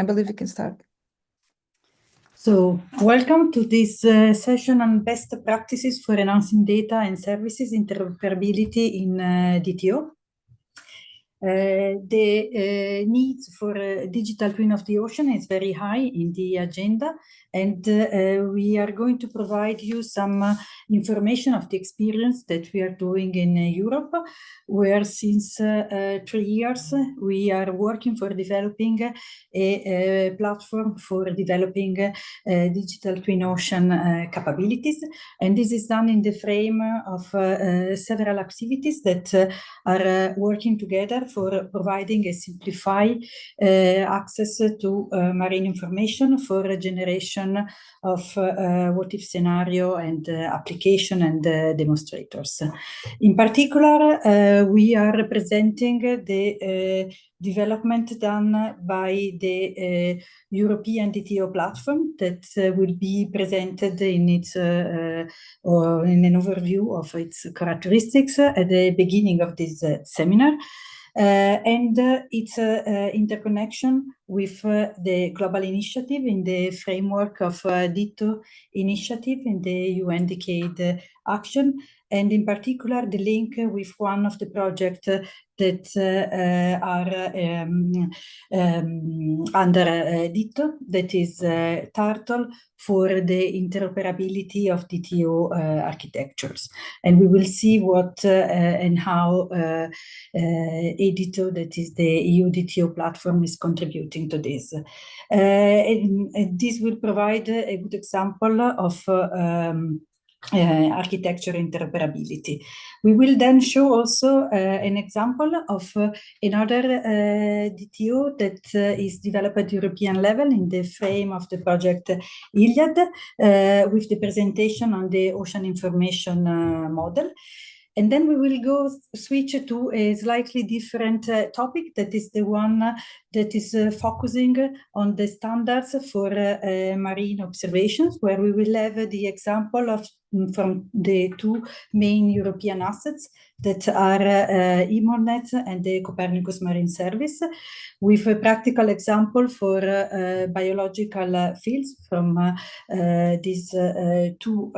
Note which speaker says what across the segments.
Speaker 1: I believe we can start.
Speaker 2: So, welcome to this session on best practices for enhancing data and services interoperability in DTO. The needs for a digital twin of the ocean is very high in the agenda, and we are going to provide you some information of the experience that we are doing in Europe, where since 3 years we are working for developing a platform for developing digital twin ocean capabilities, and this is done in the frame of several activities that are working together for providing a simplified access to marine information for a generation of what-if scenario and application and demonstrators. In particular, we are representing the development done by the European DTO platform that will be presented in its or in an overview of its characteristics at the beginning of this seminar. And its interconnection with the global initiative in the framework of EDITO initiative in the UN Decade Action, and in particular the link with one of the projects that are under EDITO, that is Turtle, for the interoperability of DTO architectures. And we will see what and how EDITO, that is the EU DTO platform, is contributing to this. And this will provide a good example of architecture interoperability. We will then show also an example of another DTO that is developed at European level in the frame of the project Iliad, with the presentation on the ocean information model. And then we will switch to a slightly different topic, that is the one that is focusing on the standards for marine observations, where we will have the example of from the two main European assets that are EMODnet and the Copernicus Marine Service, with a practical example for biological fields from these two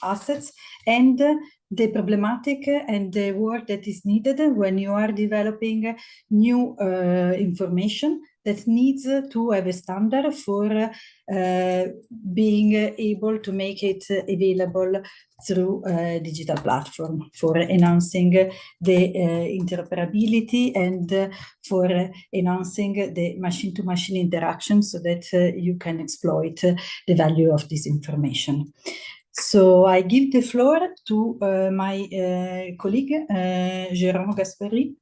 Speaker 2: assets, and the problematic and the work that is needed when you are developing new information that needs to have a standard for being able to make it available through a digital platform for enhancing the interoperability and for enhancing the machine-to-machine interaction so that you can exploit the value of this information. So I give the floor to my colleague, Jérôme Gasperi.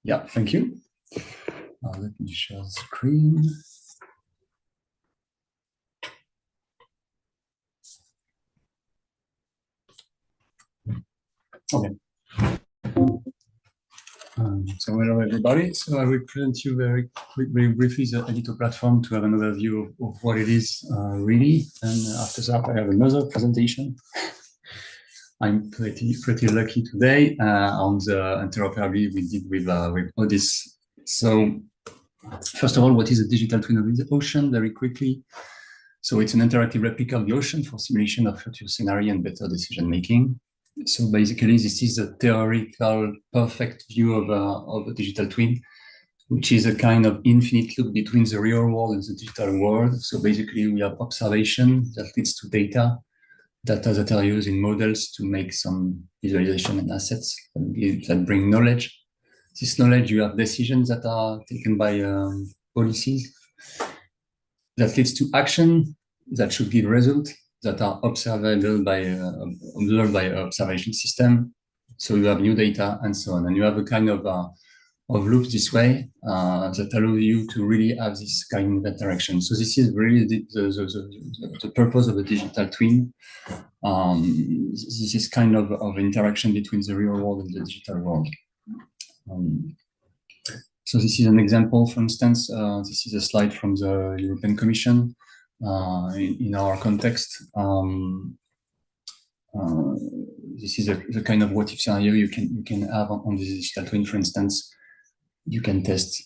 Speaker 3: Yeah, thank you. Let me share the screen. Okay. So hello everybody. So I will present you very briefly the EDITO platform to have an overview of what it is really. And after that, I have another presentation. I'm pretty lucky today on the interoperability we did with ODIS. So first of all, what is a digital twin of the ocean? Very quickly. So it's an interactive replica of the ocean for simulation of future scenario and better decision making. So basically, this is a theoretical perfect view of a digital twin, which is a kind of infinite loop between the real world and the digital world. So basically, we have observation that leads to data that are used in models to make some visualization and assets that bring knowledge. This knowledge, you have decisions that are taken by policies that leads to action that should give result that are observable by observed by observation system. So you have new data and so on, and you have a kind of loops this way that allow you to really have this kind of interaction. So this is really the purpose of a digital twin. This is kind of interaction between the real world and the digital world. So this is an example, for instance, this is a slide from the European Commission in our context. This is the kind of what-if scenario you can have on the digital twin. For instance, you can test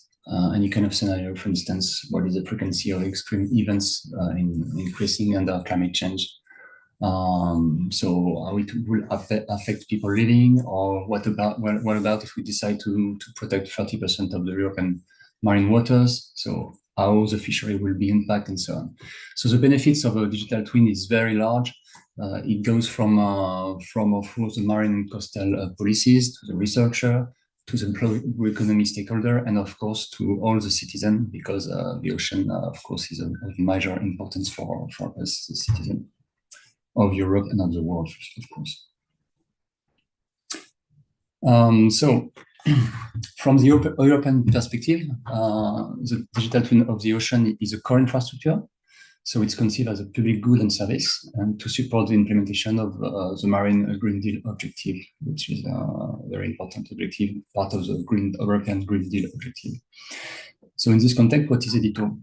Speaker 3: any kind of scenario. For instance, what is the frequency of extreme events increasing under climate change? So how it will affect people living, or what about if we decide to protect 30% of the European marine waters? So how the fishery will be impacted and so on. So the benefits of a digital twin is very large. It goes from of course the marine and coastal policies to the researcher, to the economy stakeholder, and of course to all the citizens, because the ocean, of course, is of major importance for us, the citizens of Europe and of the world, of course. So, from the European perspective, the digital twin of the ocean is a core infrastructure. So it's conceived as a public good and service, and to support the implementation of the Marine Green Deal objective, which is a very important objective, part of the European Green Deal objective. So in this context, what is EDITO?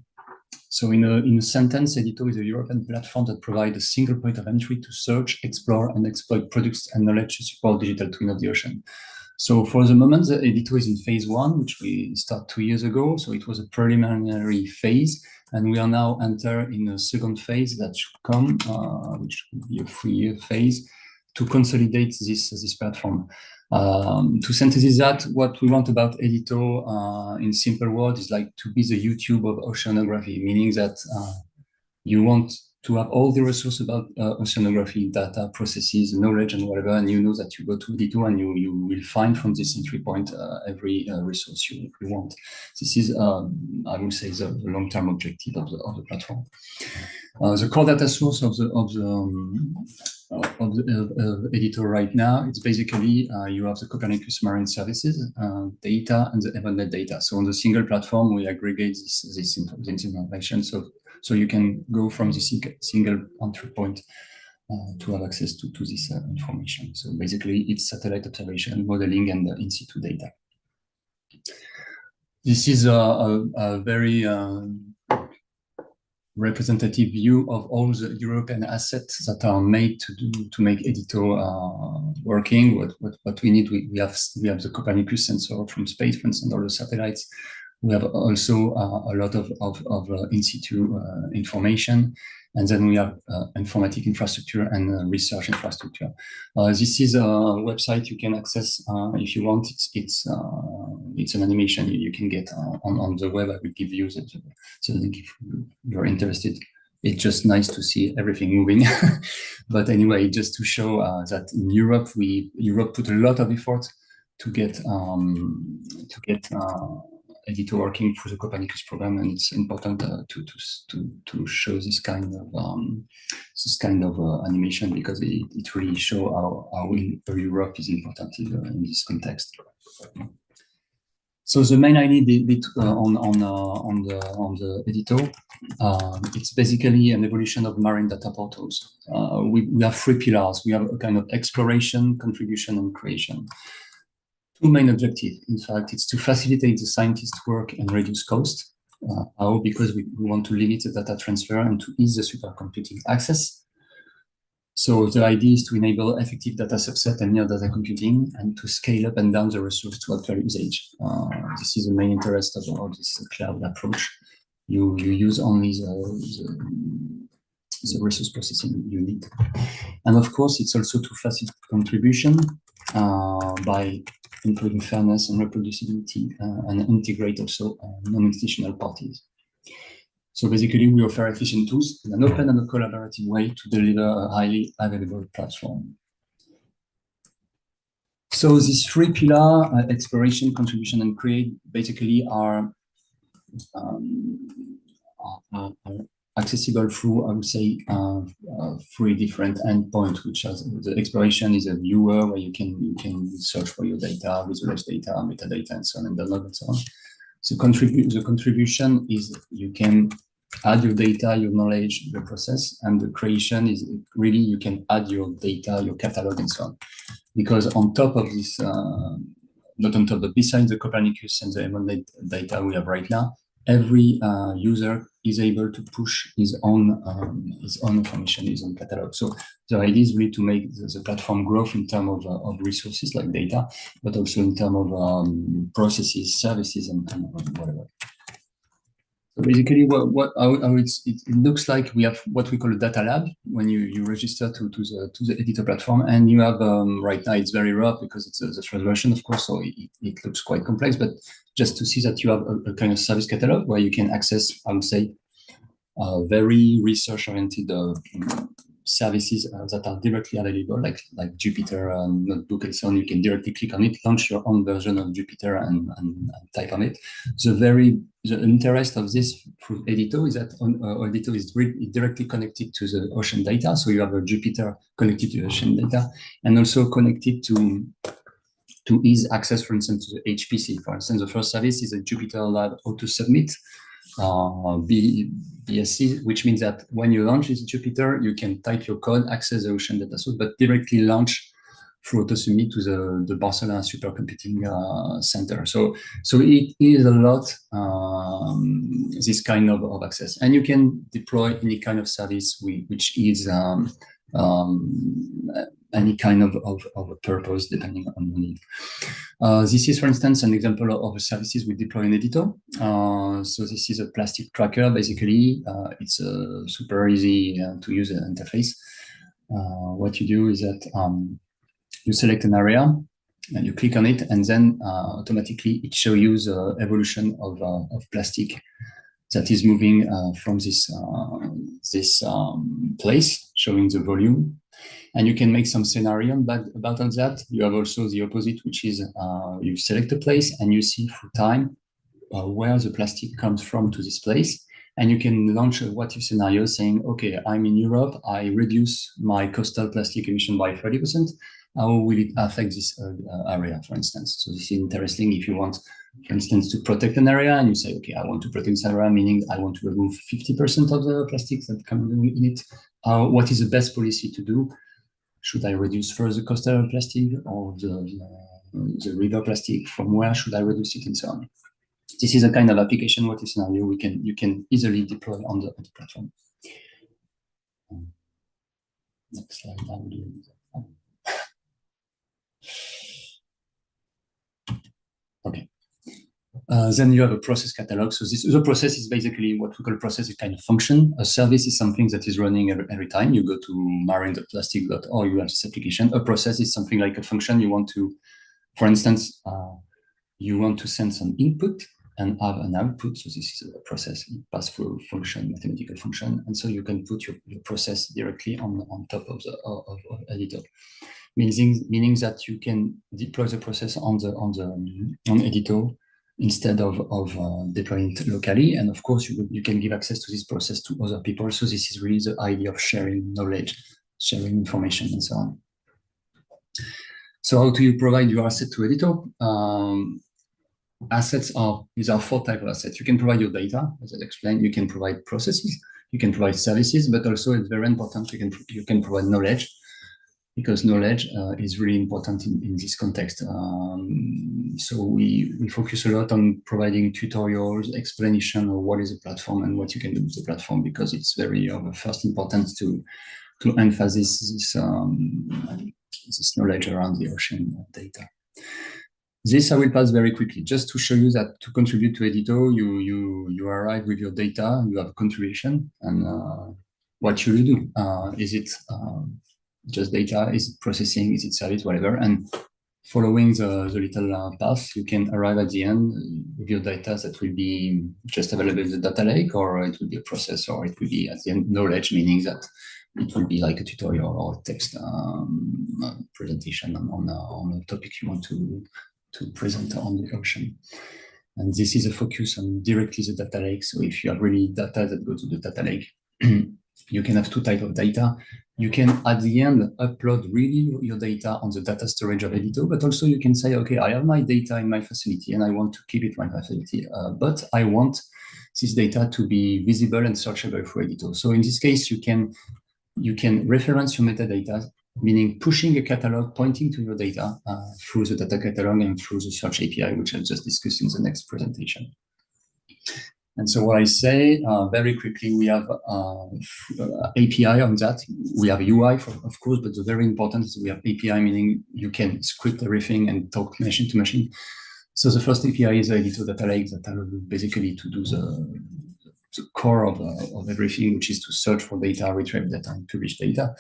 Speaker 3: So in a sentence, EDITO is a European platform that provides a single point of entry to search, explore, and exploit products and knowledge to support digital twin of the ocean. So for the moment, the EDITO is in phase 1, which we started 2 years ago. So it was a preliminary phase, and we are now in a second phase that should come, which will be a 3-year phase, to consolidate this platform. To synthesize that, what we want about EDITO in simple words is like to be the YouTube of oceanography, meaning that you want to have all the resources about oceanography, data, processes, knowledge, and whatever, and you know that you go to EDITO and you will find from this entry point every resource you want. This is, I would say, the long-term objective of the platform. The core data source of the EDITO right now, it's basically you have the Copernicus Marine Services data and the EMODnet data. So on the single platform, we aggregate this information. So you can go from the single entry point to have access to this information. So basically, it's satellite observation, modeling, and in situ data. This is a very representative view of all the European assets that are made to make EDITO working. What we need, we have the Copernicus sensor from space, for instance, all the satellites. We have also a lot of in situ information, and then we have informatic infrastructure and research infrastructure. This is a website you can access if you want. It's an animation you can get on the web. I will give you the link if you're interested. It's just nice to see everything moving. But anyway, just to show that in Europe, Europe put a lot of effort to get EDITO working through the Copernicus program, and it's important to show this kind of animation, because it really shows how Europe is important in this context. So the main idea on the EDITO, it's basically an evolution of marine data portals. We have 3 pillars. We have a kind of exploration, contribution, and creation. 2 main objectives, in fact, it's to facilitate the scientists' work and reduce cost. How? Because we want to limit the data transfer and to ease the supercomputing access. So the idea is to enable effective data subset and near data computing, and to scale up and down the resource to actual usage. This is the main interest of this cloud approach. You use only the resource processing you need. And of course, it's also to facilitate contribution by including fairness and reproducibility, and integrate also non-institutional parties. So basically, we offer efficient tools in an open and a collaborative way to deliver a highly available platform. So these 3 pillars, exploration, contribution, and create, basically are accessible through, I would say, 3 different endpoints, which are the exploration is a viewer where you can search for your data, visualize data, metadata, and so on, and download and so on. So the contribution is you can add your data, your knowledge, your process, and the creation is really you can add your data, your catalog, and so on. Because on top of this, not on top, but besides the Copernicus and the EMODnet data we have right now, every user is able to push his own information, his own catalog. So the idea is really to make the platform growth in terms of resources like data, but also in terms of processes, services, and whatever. So basically, how it looks like, we have what we call a data lab when you register to the EDITO platform, and you have right now it's very rough because it's the first version, of course, so it looks quite complex. But just to see that you have a kind of service catalog where you can access, I would say, very research-oriented services that are directly available, like Jupyter Notebook and so on. You can directly click on it, launch your own version of Jupyter and type on it. The interest of this through EDITO is that EDITO is directly connected to the ocean data. So you have a Jupyter connected to the ocean data, and also connected to ease access, for instance, to the HPC. For instance, the first service is a Jupyter Lab Auto Submit. BSC, which means that when you launch this Jupyter, you can type your code, access the ocean data source, but directly launch through AutoSubmit to the Barcelona Supercomputing Center. So it is a lot, this kind of access. And you can deploy any kind of service which is any kind of a purpose depending on your need. This is, for instance, an example of services we deploy in EDITO. So this is a plastic tracker. Basically, it's a super easy to use interface. What you do is that you select an area and you click on it, and then automatically it shows you the evolution of plastic that is moving from this place, showing the volume. And you can make some scenario about that. You have also the opposite, which is you select a place and you see through time where the plastic comes from to this place. And you can launch a what-if scenario saying, okay, I'm in Europe, I reduce my coastal plastic emission by 30%. How will it affect this area, for instance? So this is interesting if you want, for instance, to protect an area, and you say, okay, I want to protect this area, meaning I want to remove 50% of the plastics that come in it. What is the best policy to do? Should I reduce first the coastal plastic or the river plastic? From where should I reduce it, and so on? This is a kind of application what is scenario you can easily deploy on the platform. Next slide. I will do that. Okay. Then you have a process catalog. So the process is basically what we call process, is kind of function. A service is something that is running every time. You go to marine.plastic.org, you have this application. A process is something like a function. You want to, for instance, you want to send some input and have an output. So this is a process, pass-through function, mathematical function. And so you can put your process directly on top of EDITO. Meaning that you can deploy the process on EDITO instead of deploying it locally. And of course, you can give access to this process to other people. So this is really the idea of sharing knowledge, sharing information, and so on. So how do you provide your asset to EDITO? These are 4 types of assets. You can provide your data, as I explained. You can provide processes. You can provide services, but also it's very important you can provide knowledge, because knowledge is really important in this context. So we focus a lot on providing tutorials, explanation of what is a platform and what you can do with the platform, because it's very of first importance to emphasize this knowledge around the ocean data. This I will pass very quickly, just to show you that to contribute to EDITO, you arrive with your data, you have a contribution, and what should you do? Is it just data? Is it processing? Is it service? Whatever. And following the little path, you can arrive at the end with your data that will be just available in the data lake, or it will be a process, or it will be at the end knowledge, meaning that it will be like a tutorial or a text presentation on a topic you want to present on the ocean. And this is a focus on directly the data lake. So if you have really data that go to the data lake, you can have 2 types of data. You can, at the end, upload really your data on the data storage of EDITO, but also you can say, okay, I have my data in my facility and I want to keep it in my facility, but I want this data to be visible and searchable for EDITO. So in this case, you can reference your metadata, meaning pushing a catalog, pointing to your data through the data catalog and through the search API, which I'll just discuss in the next presentation. And so what I say very quickly, we have API on that. We have UI, of course, but the very important is we have API, meaning you can script everything and talk machine to machine. So the first API is EDITO data lake that allows basically to do the core of everything, which is to search for data, retrieve data, and publish data.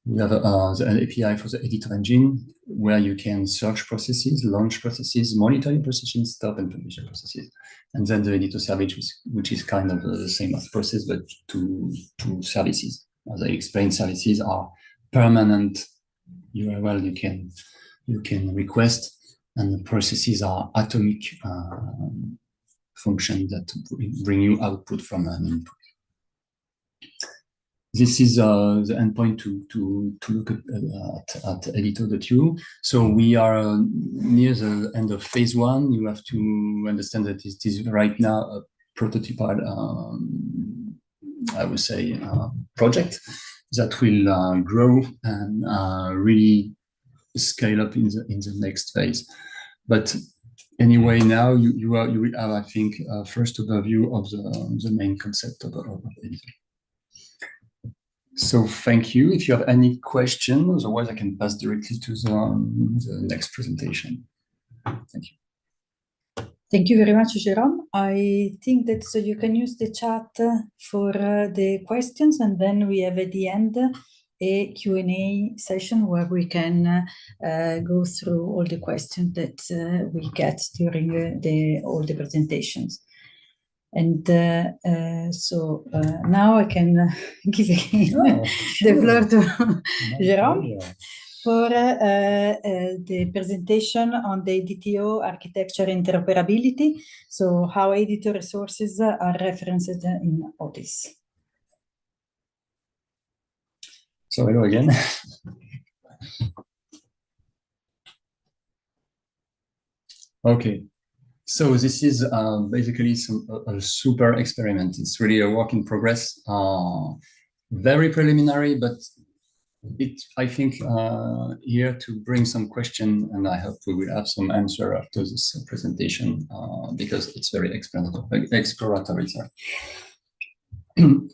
Speaker 3: We have the API for the editor engine, where you can search processes, launch processes, monitor your processes, stop and publish your processes. And then the editor service, which is kind of the same as process, but to services. As I explained, services are permanent URL you can request, and the processes are atomic functions that bring you output from an input. This is the endpoint to look at EDITO.EU. So we are near the end of phase 1. You have to understand that it is right now a prototypal, I would say, project that will grow and really scale up in the next phase. But anyway, now you will have, I think, a first overview of the main concept of EDITO. So thank you. If you have any questions, otherwise I can pass directly to the next presentation. Thank you.
Speaker 2: Thank you very much, Jérôme. I think that so you can use the chat for the questions, and then we have at the end a Q&A session where we can go through all the questions that we get during all the presentations. And so now I can give again the floor to Jérôme for the presentation on the DTO architecture interoperability. So how EDITO resources are referenced in OTIS.
Speaker 3: So hello again. Okay. So this is basically a super experiment. It's really a work in progress, very preliminary, but I think here to bring some question, and I hope we will have some answer after this presentation because it's very exploratory.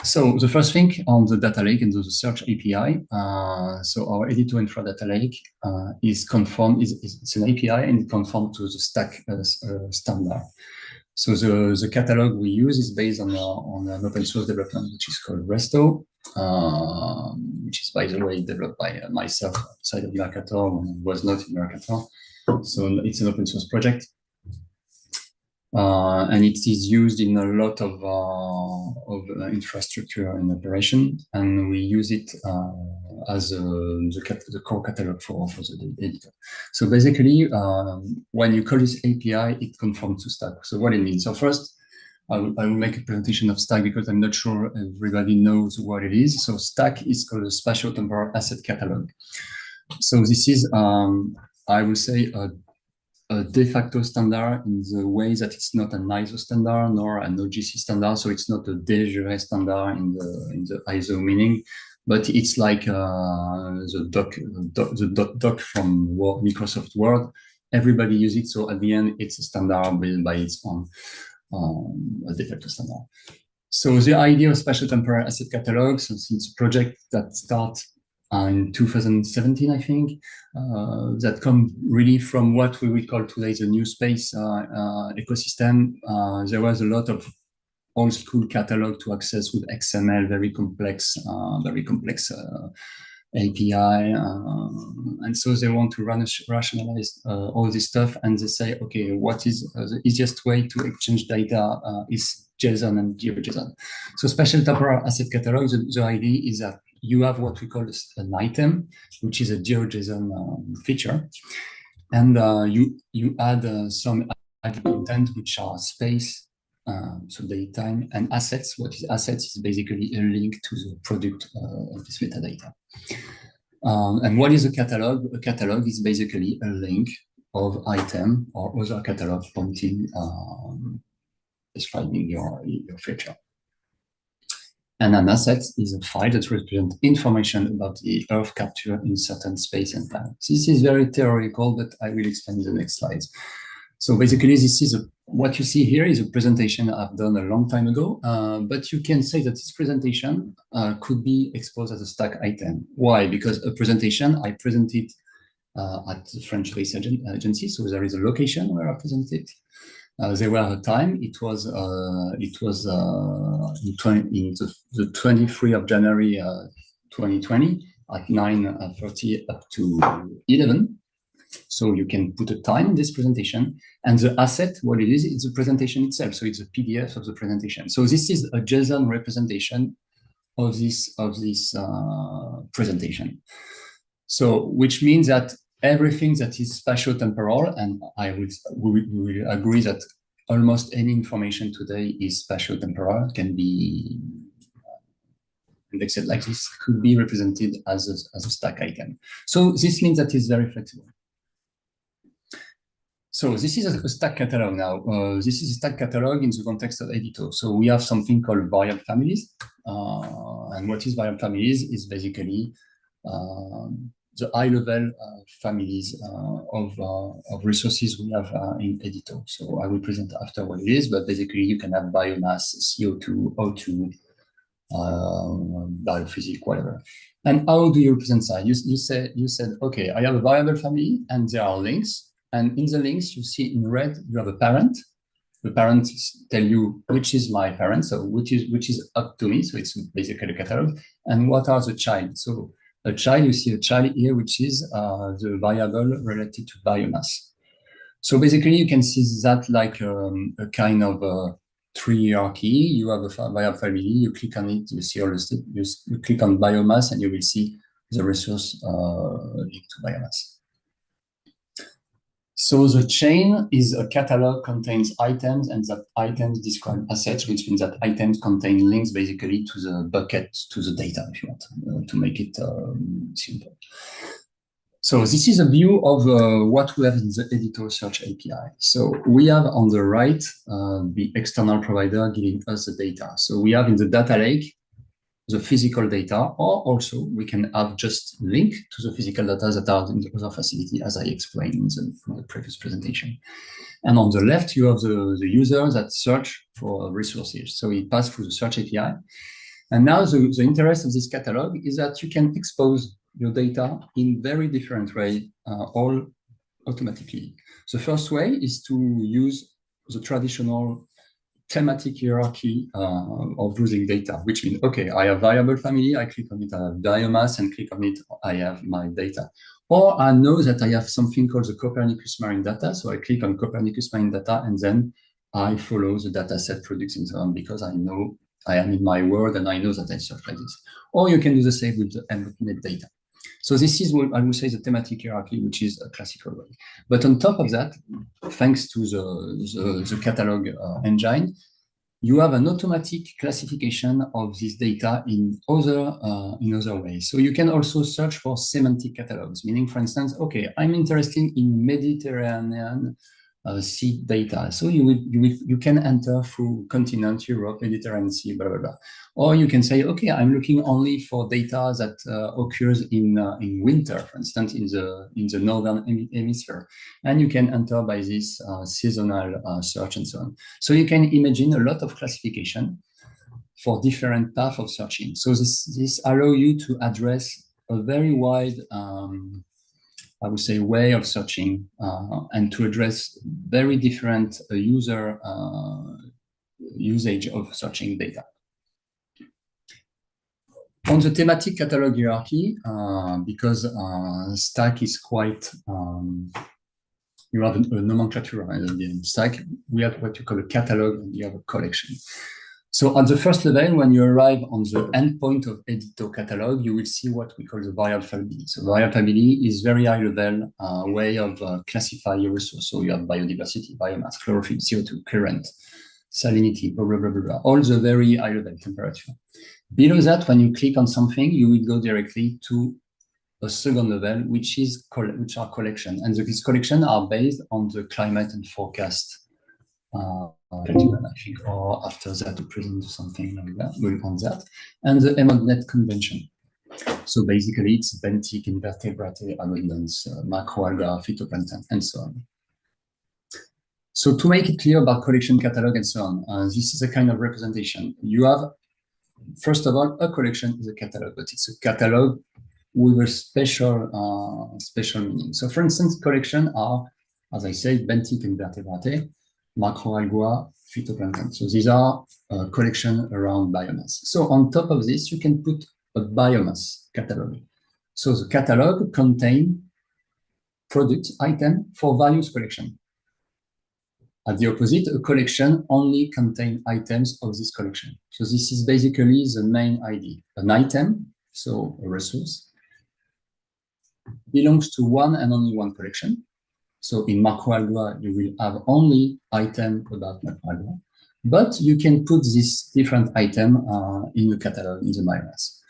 Speaker 3: So the first thing on the data lake and the search API. So our EDITO-Infra data lake is conformed. It's an API and it conforms to the stack standard. So the catalog we use is based on an open source development which is called Resto, which is, by the way, developed by myself outside of Mercator when I was not in Mercator. So it's an open source project. And it is used in a lot of infrastructure and operation, and we use it as the core catalog for the editor. So basically, when you call this API, it conforms to Stack. So what it means? So first, I will make a presentation of Stack because I'm not sure everybody knows what it is. So Stack is called a Spatial Temporal Asset Catalog. So this is, I would say, a de facto standard in the way that it's not an ISO standard nor an OGC standard, so it's not a de jure standard in the ISO meaning, but it's like the doc from Microsoft Word. Everybody uses it, so at the end it's a standard built by its own, a de facto standard. So the idea of Spatial Temporal Asset Catalog, since it's a project that starts in 2017, I think, that come really from what we will call today the new space ecosystem. There was a lot of old school catalog to access with XML, very complex API, and so they want to rationalize all this stuff, and they say, okay, what is the easiest way to exchange data is JSON and GeoJSON. So Spatial Temporal Asset Catalog, the idea is that you have what we call an item, which is a GeoJSON feature, and you add some content, which are space, so datetime, and assets. What is assets is basically a link to the product of this metadata. And what is a catalog? A catalog is basically a link of item or other catalog pointing, describing your feature. And an asset is a file that represents information about the Earth capture in certain space and time. This is very theoretical, but I will explain in the next slides. So basically, this is what you see here is a presentation I've done a long time ago, but you can say that this presentation could be exposed as a stack item. Why? Because a presentation, I present it at the French Space Agency, so there is a location where I present it. There were a time, it was the 23rd of January 2020 at 9:30 up to 11. So you can put a time in this presentation, and the asset, what it is, it's the presentation itself. So it's a PDF of the presentation. So this is a JSON representation of this presentation. So which means that everything that is spatio-temporal, and we will agree that almost any information today is spatio-temporal, can be indexed like this, could be represented as a stack item. So this means that it's very flexible. So this is a stack catalog now. This is a stack catalog in the context of EDITO. So we have something called variable families. And what is variable families is basically the high-level families of resources we have in EDITO. So I will present after what it is, but basically you can have biomass, CO2, O2, biophysics, whatever. And how do you represent that? You said, okay, I have a variable family and there are links. And in the links, you see in red, you have a parent. The parents tell you which is my parent, so which is up to me. So it's basically a catalog. And what are the child? So a child, you see a child here, which is the variable related to biomass. So basically, you can see that like a kind of tree hierarchy. You have a variable family. You click on it. You see all the stuff. You click on biomass, and you will see the resource linked to biomass. So the chain is a catalog, contains items, and that items describe assets, which means that items contain links basically to the bucket, to the data, if you want, to make it simple. So this is a view of what we have in the EDITO Search API. So we have on the right the external provider giving us the data. So we have in the data lake the physical data, or also we can have just link to the physical data that are in the other facility, as I explained in the previous presentation. And on the left, you have the user that search for resources. So it passes through the search API. And now the interest of this catalog is that you can expose your data in very different ways, all automatically. The first way is to use the traditional thematic hierarchy of using data, which means, okay, I have variable family, I click on it, I have biomass, and click on it, I have my data. Or I know that I have something called the Copernicus Marine data, so I click on Copernicus Marine data, and then I follow the data set products and so on, because I know I am in my world, and I know that I search like this. Or you can do the same with the EMODnet data. So this is what I would say the thematic hierarchy, which is a classical way. But on top of that, thanks to the catalog engine, you have an automatic classification of this data in other ways. So you can also search for semantic catalogs, meaning, for instance, okay, I'm interested in Mediterranean sea data. So you can enter through continent, Europe, Mediterranean Sea, blah, blah, blah. Or you can say, okay, I'm looking only for data that occurs in winter, for instance, in the northern hemisphere. And you can enter by this seasonal search and so on. So you can imagine a lot of classification for different paths of searching. So this allows you to address a very wide I would say, way of searching and to address very different user usage of searching data. On the thematic catalog hierarchy, because stack is quite, you have a nomenclature in the stack, we have what you call a catalog and you have a collection. So at the first level, when you arrive on the endpoint of EDITO catalog, you will see what we call the variable family. So variable family is very high level way of classifying your resource. So you have biodiversity, biomass, chlorophyll, CO2, current, salinity, blah, blah, blah, blah, blah, all the very high level temperature. Below that, when you click on something, you will go directly to a second level, which are collection. And these collections are based on the climate and forecast I think, or after that to present something like that, on that, and the EMODnet convention. So basically, it's benthic, invertebrate abundance, macroalga, phytoplankton, and so on. So to make it clear about collection catalog and so on, this is a kind of representation. You have, first of all, a collection is a catalog, but it's a catalog with a special meaning. So for instance, collection are, as I said, benthic invertebrate, macroalgae, phytoplankton. So these are collection around biomass. So on top of this, you can put a biomass catalog. So the catalog contains product item for various collection. At the opposite, a collection only contains items of this collection. So this is basically the main idea. An item, so a resource, belongs to one and only one collection. So in macroalgae, you will have only item about macroalgae, but you can put this different item in the catalog, in the biomass.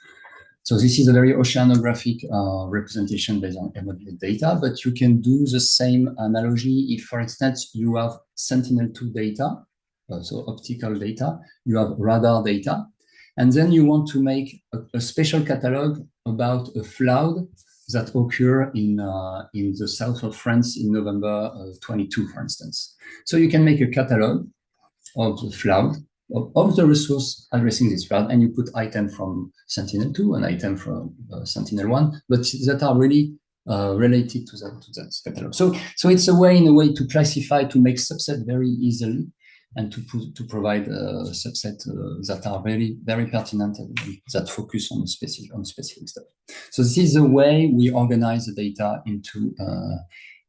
Speaker 3: So this is a very oceanographic representation based on EMODnet data, but you can do the same analogy if, for instance, you have Sentinel-2 data, so optical data, you have radar data, and then you want to make a special catalog about a flood that occur in the south of France in November 22, for instance. So you can make a catalog of the flood, of the resource addressing this flood, and you put item from Sentinel-2 and item from Sentinel-1, but that are really related to that catalog. So it's a way, in a way, to classify, to make subset very easily, and to provide a subset that are very, very pertinent and that focus on specific stuff. So this is the way we organize the data into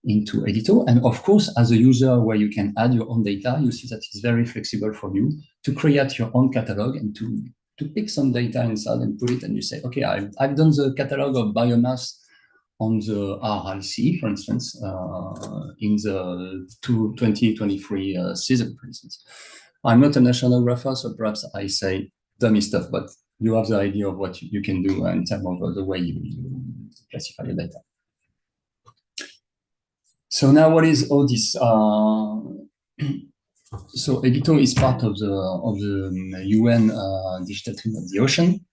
Speaker 3: EDITO. And of course, as a user where you can add your own data, you see that it's very flexible for you to create your own catalog and to pick some data inside and put it, and you say, okay, I've done the catalog of biomass on the Aral Sea, for instance, in the 2023 season, for instance. I'm not an oceanographer, so perhaps I say dummy stuff, but you have the idea of what you can do in terms of the way you classify your data. So now, what is all this? So EDITO is part of the UN Digital Twin of the Ocean.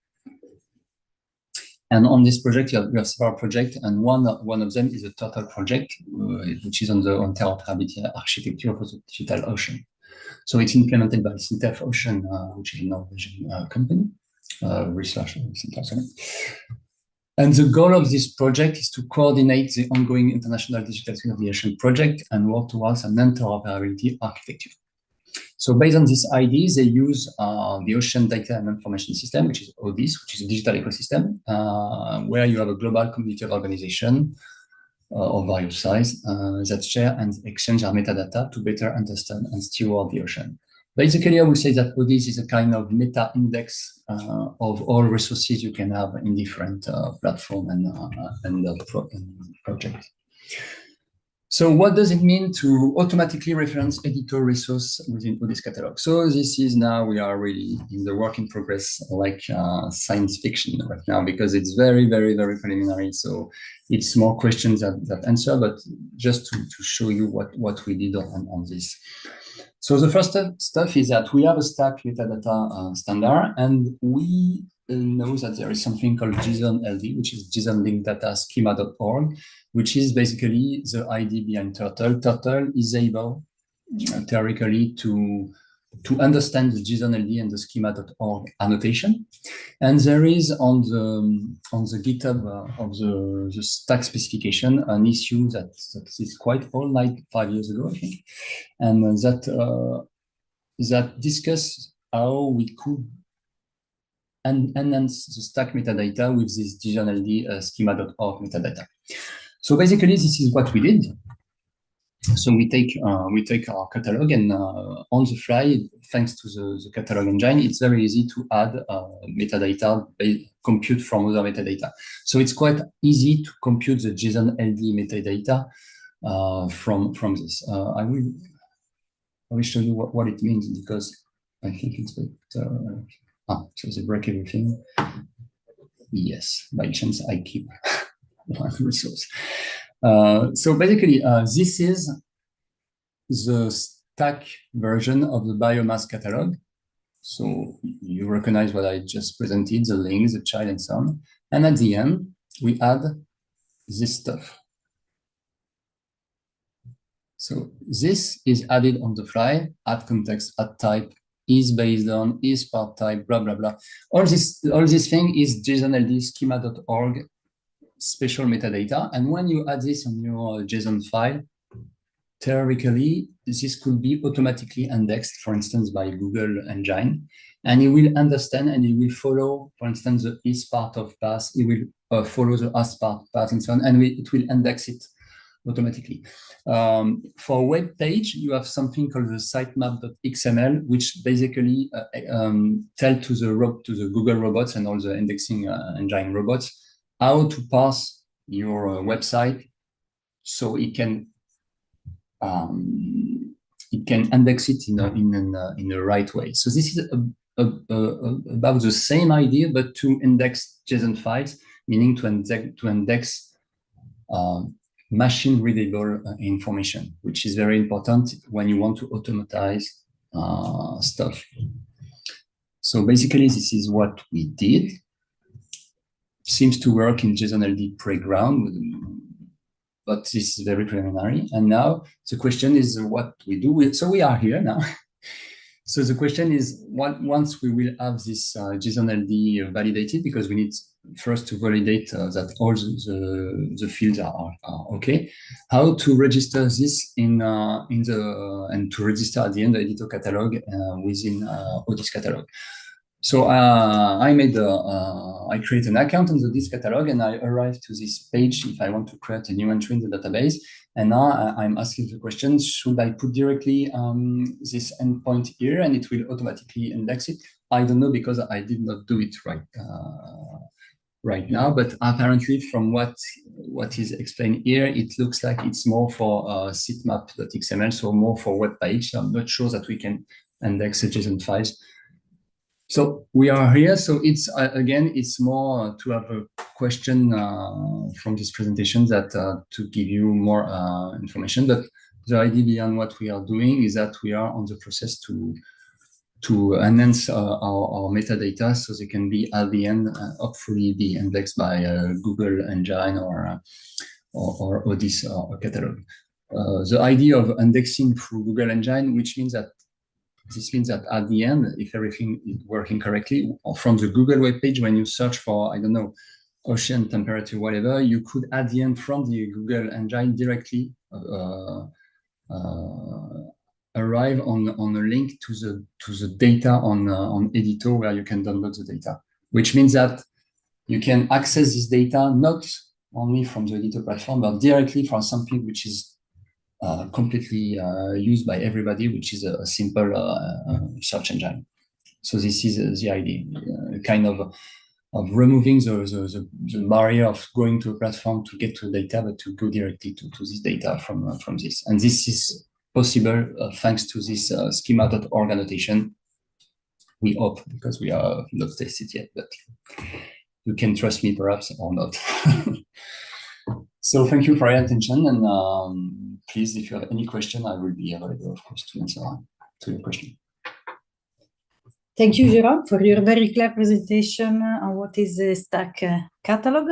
Speaker 3: And on this project, you have several projects, and one of them is a Turtle project, which is on the interoperability architecture for the digital ocean. So it's implemented by Sintef Ocean, which is a Norwegian company, research center. And the goal of this project is to coordinate the ongoing International Digital Twin of the Ocean project and work towards an interoperability architecture. So based on these ideas, they use the Ocean Data and Information System, which is ODIS, which is a digital ecosystem, where you have a global community of organization of various size that share and exchange their metadata to better understand and steward the ocean. Basically, I would say that ODIS is a kind of meta index of all resources you can have in different platform and project. So what does it mean to automatically reference EDITO resource within ODIS catalog? So this is now, we are really in the work in progress, like science fiction right now, because it's very, very, very preliminary. So it's more questions that answer, but just to show you what we did on this. So the first stuff is that we have a stack metadata standard, and we know that there is something called JSON-LD, which is JSON linked data schema.org, which is basically the ID behind Turtle. Turtle is able theoretically to understand the JSON-LD and the schema.org annotation. And there is on the GitHub of the stack specification an issue that is quite old, like 5 years ago, I think, and that discuss how we could enhance the stack metadata with this JSON-LD schema.org metadata. So basically, this is what we did. So we take our catalog, and on the fly, thanks to the catalog engine, it's very easy to add metadata, compute from other metadata. So it's quite easy to compute the JSON-LD metadata from this. I will show you what it means, because I think it's so the break everything. Yes, by chance I keep one resource. So basically, this is the stack version of the biomass catalog. So you recognize what I just presented, the links, the child, and so on. And at the end, we add this stuff. So this is added on the fly, add context, add type, is based on, is part type, blah, blah, blah. All this thing is JSON-LD schema.org special metadata. And when you add this on your JSON file, theoretically, this could be automatically indexed, for instance, by Google Engine, and it will understand and it will follow, for instance, the is part of path, it will follow the as part path and so on, and it will index it automatically. For a web page, you have something called the sitemap.xml, which basically tell to the Google robots and all the indexing engine robots how to parse your website so it can index it in a right way. So this is about the same idea, but to index JSON files, meaning to index machine readable information, which is very important when you want to automatize stuff. So basically, this is what we did. Seems to work in JSON-LD playground, but this is very preliminary. And now the question is what we do. So we are here now. So the question is, once we will have this JSON-LD validated, because we need first to validate that all the fields are okay, how to register this and to register at the end the EDITO catalog within ODIS catalog. So I create an account on the ODIS catalog, and I arrive to this page if I want to create a new entry in the database. And now I'm asking the question, should I put directly this endpoint here and it will automatically index it? I don't know, because I did not do it right now, but apparently from what is explained here, it looks like it's more for sitemap.xml, so more for web page. So I'm not sure that we can index the JSON files. So we are here. So it's again, it's more to have a question from this presentation that to give you more information. But the idea behind what we are doing is that we are on the process to enhance our metadata so they can be at the end hopefully be indexed by Google Engine or ODIS or catalog. The idea of indexing through Google Engine, which means that this means that at the end, if everything is working correctly, or from the Google web page, when you search for, I don't know, ocean temperature, whatever, you could at the end from the Google Engine directly arrive on a link to the data on EDITO, where you can download the data, which means that you can access this data not only from the EDITO platform, but directly from something which is completely used by everybody, which is a simple search engine. So this is the idea, kind of removing the barrier of going to a platform to get to data, but to go directly to this data from this. And this is possible thanks to this schema.org annotation. We hope, because we are not tested yet, but you can trust me perhaps or not. So thank you for your attention, and please, if you have any question, I will be available, of course, to answer to your question.
Speaker 2: Thank you, Jérôme, for your very clear presentation on what is the Stack catalog,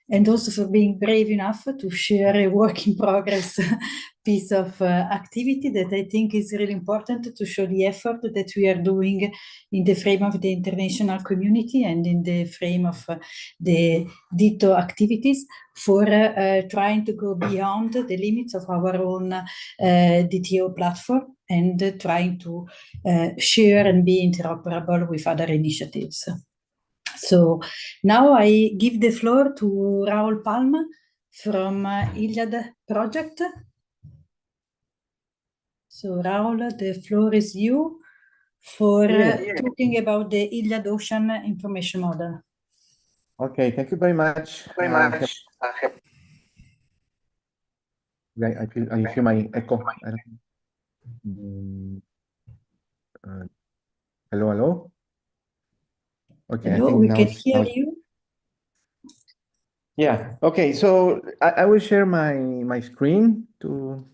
Speaker 2: and also for being brave enough to share a work in progress piece of activity that I think is really important to show the effort that we are doing in the frame of the international community and in the frame of the DTO activities for trying to go beyond the limits of our own DTO platform and trying to share and be interoperable with other initiatives. So now I give the floor to Raul Palma from ILIAD project. So Raul, the floor is you for talking about the ILIAD Ocean Information Model.
Speaker 1: Okay, thank you very much. I hear my echo. Hello. Okay,
Speaker 2: hello,
Speaker 1: I think
Speaker 2: we
Speaker 1: now
Speaker 2: can hear you.
Speaker 1: Yeah. Okay, so I will share my screen to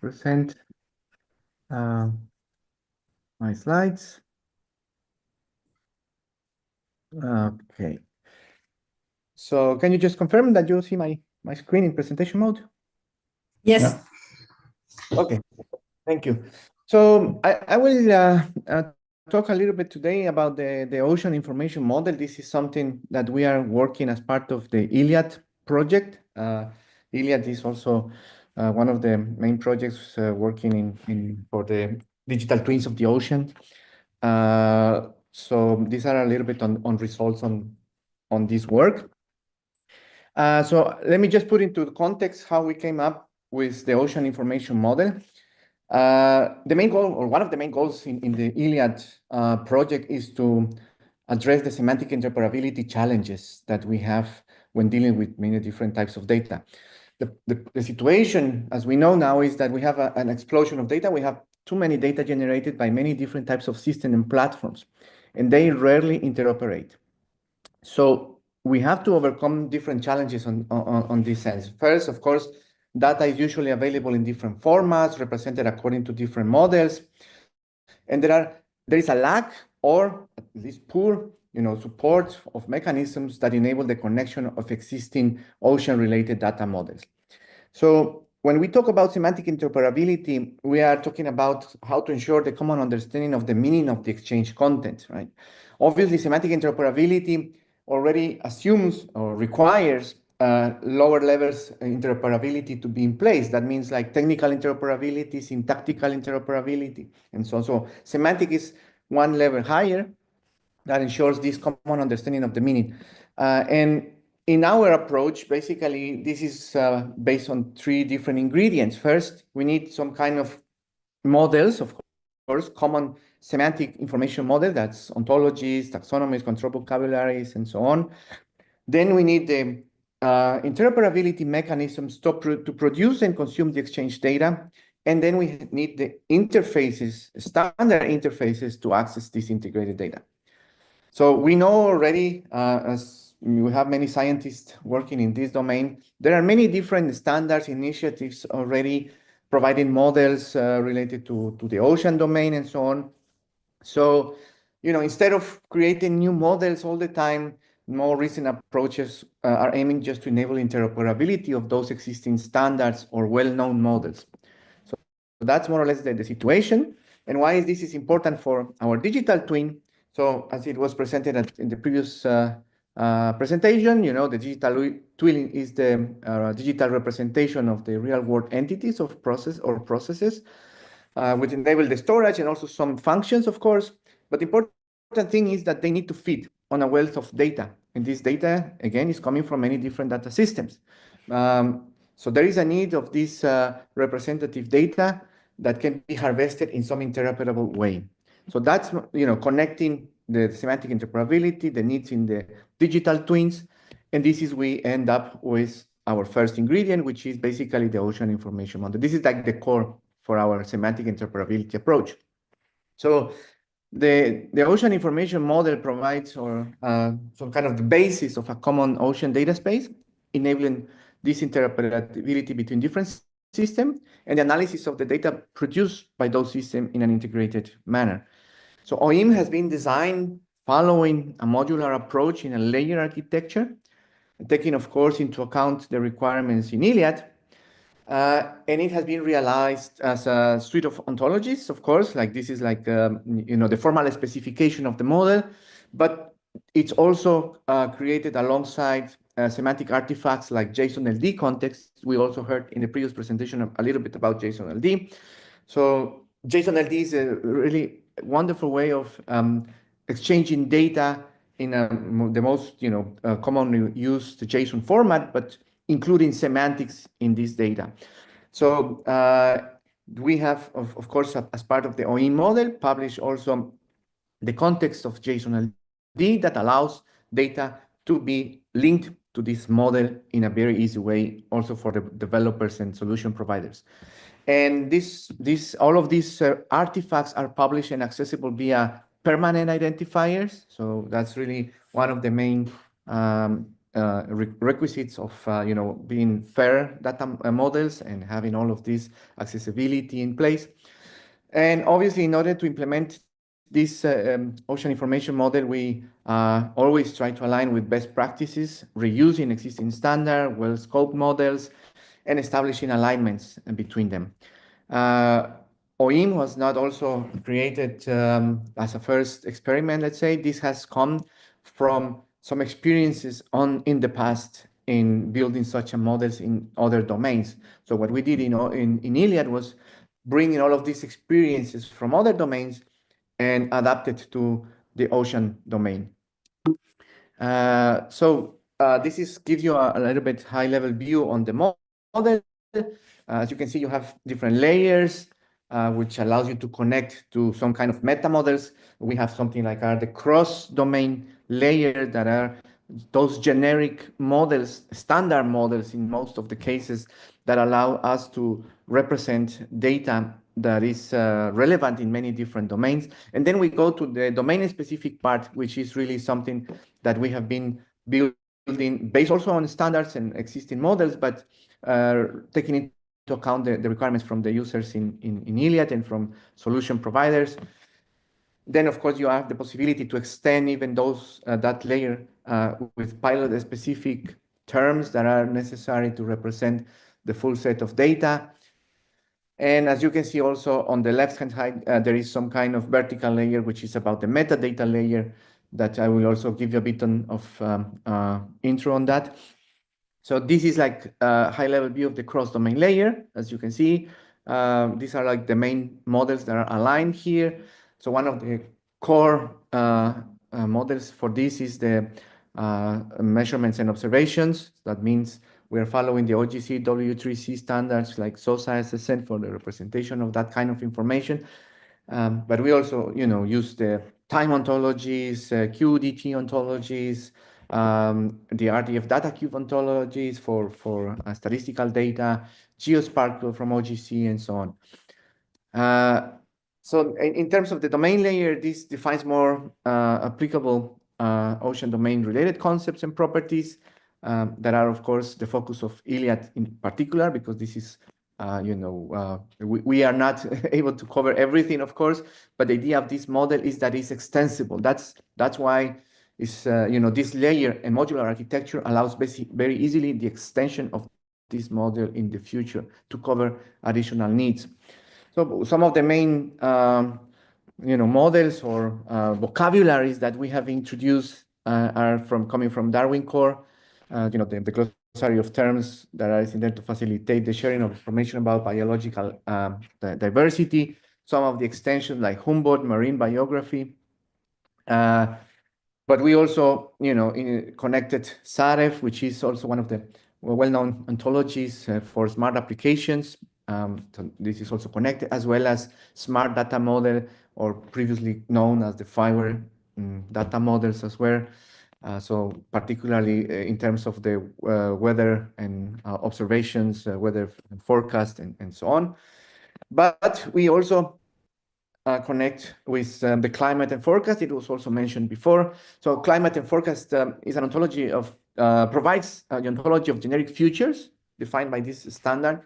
Speaker 1: present my slides. Okay. So can you just confirm that you see my screen in presentation mode?
Speaker 2: Yes.
Speaker 1: Okay, thank you. So I will talk a little bit today about the ocean information model. This is something that we are working as part of the ILIAD project. ILIAD is also one of the main projects working for the digital twins of the ocean. So these are a little bit on results on this work. So let me just put into context how we came up with the ocean information model. The main goal, or one of the main goals in the ILIAD project, is to address the semantic interoperability challenges that we have when dealing with many different types of data. The situation, as we know now, is that we have an explosion of data. We have too many data generated by many different types of systems and platforms, and they rarely interoperate. So we have to overcome different challenges on this sense. First, of course, data is usually available in different formats, represented according to different models. And there is a lack, or at least poor, support of mechanisms that enable the connection of existing ocean-related data models. So when we talk about semantic interoperability, we are talking about how to ensure the common understanding of the meaning of the exchange content, right? Obviously, semantic interoperability already assumes or requires lower levels interoperability to be in place. That means like technical interoperability, syntactical interoperability, and so on. So semantic is one level higher that ensures this common understanding of the meaning. And in our approach, basically, this is based on three different ingredients. First, we need some kind of models, of course, common semantic information model, that's ontologies, taxonomies, control vocabularies, and so on. Then we need the interoperability mechanisms to produce and consume the exchange data. And then we need the interfaces, standard interfaces to access this integrated data. So we know already, as we have many scientists working in this domain, there are many different standards, initiatives already providing models related to the ocean domain and so on. So, instead of creating new models all the time, more recent approaches are aiming just to enable interoperability of those existing standards or well-known models. So that's more or less the situation. And why is this important for our digital twin? So as it was presented in the previous presentation, the digital twin is the digital representation of the real-world entities of processes, which enable the storage and also some functions, of course. But the important thing is that they need to fit on a wealth of data. And this data, again, is coming from many different data systems. So there is a need of this representative data that can be harvested in some interoperable way. So that's, connecting the semantic interoperability, the needs in the digital twins. And this is we end up with our first ingredient, which is basically the ocean information model. This is like the core for our semantic interoperability approach. So the ocean information model provides some kind of the basis of a common ocean data space, enabling this interoperability between different systems and the analysis of the data produced by those systems in an integrated manner. So OIM has been designed following a modular approach in a layer architecture, taking, of course, into account the requirements in ILIAD. And it has been realized as a suite of ontologies, of course, like this is like, the formal specification of the model, but it's also created alongside semantic artifacts like JSON-LD context. We also heard in the previous presentation a little bit about JSON-LD. So JSON-LD is a really wonderful way of exchanging data in the most commonly used JSON format, but including semantics in this data. So we have, of course, as part of the OIM model, published also the context of JSON-LD that allows data to be linked to this model in a very easy way, also for the developers and solution providers. And all of these artifacts are published and accessible via permanent identifiers. So that's really one of the main requisites of being fair data models and having all of this accessibility in place. And obviously, in order to implement this ocean information model, we always try to align with best practices, reusing existing standard, well-scoped models, and establishing alignments between them. OIM was not also created as a first experiment, let's say. This has come from some experiences in the past in building such a models in other domains. So what we did in ILIAD was bringing all of these experiences from other domains and adapt it to the ocean domain. This gives you a little bit high-level view on the model. As you can see, you have different layers, which allows you to connect to some kind of meta models. We have something like the cross-domain layer that are those generic models, standard models in most of the cases, that allow us to represent data that is relevant in many different domains. And then we go to the domain-specific part, which is really something that we have been building based also on standards and existing models, but taking into account the requirements from the users in ILIAD and from solution providers. Then, of course, you have the possibility to extend even that layer with pilot-specific terms that are necessary to represent the full set of data. And as you can see also on the left-hand side, there is some kind of vertical layer, which is about the metadata layer that I will also give you a bit of intro on that. So this is like a high-level view of the cross-domain layer. As you can see, these are like the main models that are aligned here. So one of the core models for this is the measurements and observations. That means we are following the OGC W3C standards like SOSA SSN for the representation of that kind of information. But we also, use the time ontologies, QDT ontologies, the RDF data cube ontologies for statistical data, GeoSparkle from OGC, and so on. So in terms of the domain layer, this defines more applicable ocean domain-related concepts and properties that are, of course, the focus of ILIAD in particular, because this is, we are not able to cover everything, of course, but the idea of this model is that it's extensible. That's why it's, this layer and modular architecture allows very easily the extension of this model in the future to cover additional needs. So some of the main, models or vocabularies that we have introduced are coming from Darwin Core, the glossary of terms that are intended to facilitate the sharing of information about biological diversity. Some of the extensions like Humboldt marine biography. But we also, connected SAREF, which is also one of the well-known ontologies for smart applications. So this is also connected, as well as smart data model, or previously known as the fiber data models as well. So particularly in terms of the weather and observations, weather forecast, and so on. But we also connect with the climate and forecast. It was also mentioned before. So climate and forecast is an ontology provides the ontology of generic futures defined by this standard,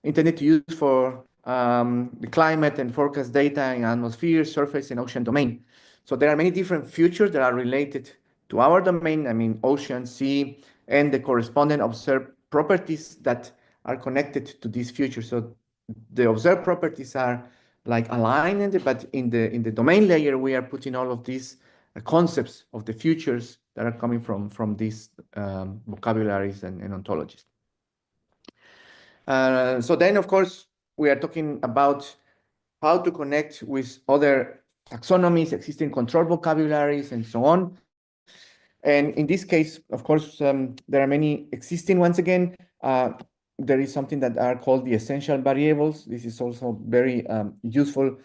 Speaker 1: intended to use for the climate and forecast data in atmosphere, surface, and ocean domain. So there are many different futures that are related to our domain, I mean, ocean, sea, and the corresponding observed properties that are connected to these futures. So the observed properties are like aligned, but in the domain layer, we are putting all of these concepts of the futures that are coming from these vocabularies and ontologies. So then, of course, we are talking about how to connect with other taxonomies, existing control vocabularies, and so on. And in this case, of course, there are many existing ones again. There is something that are called the essential variables. This is also very useful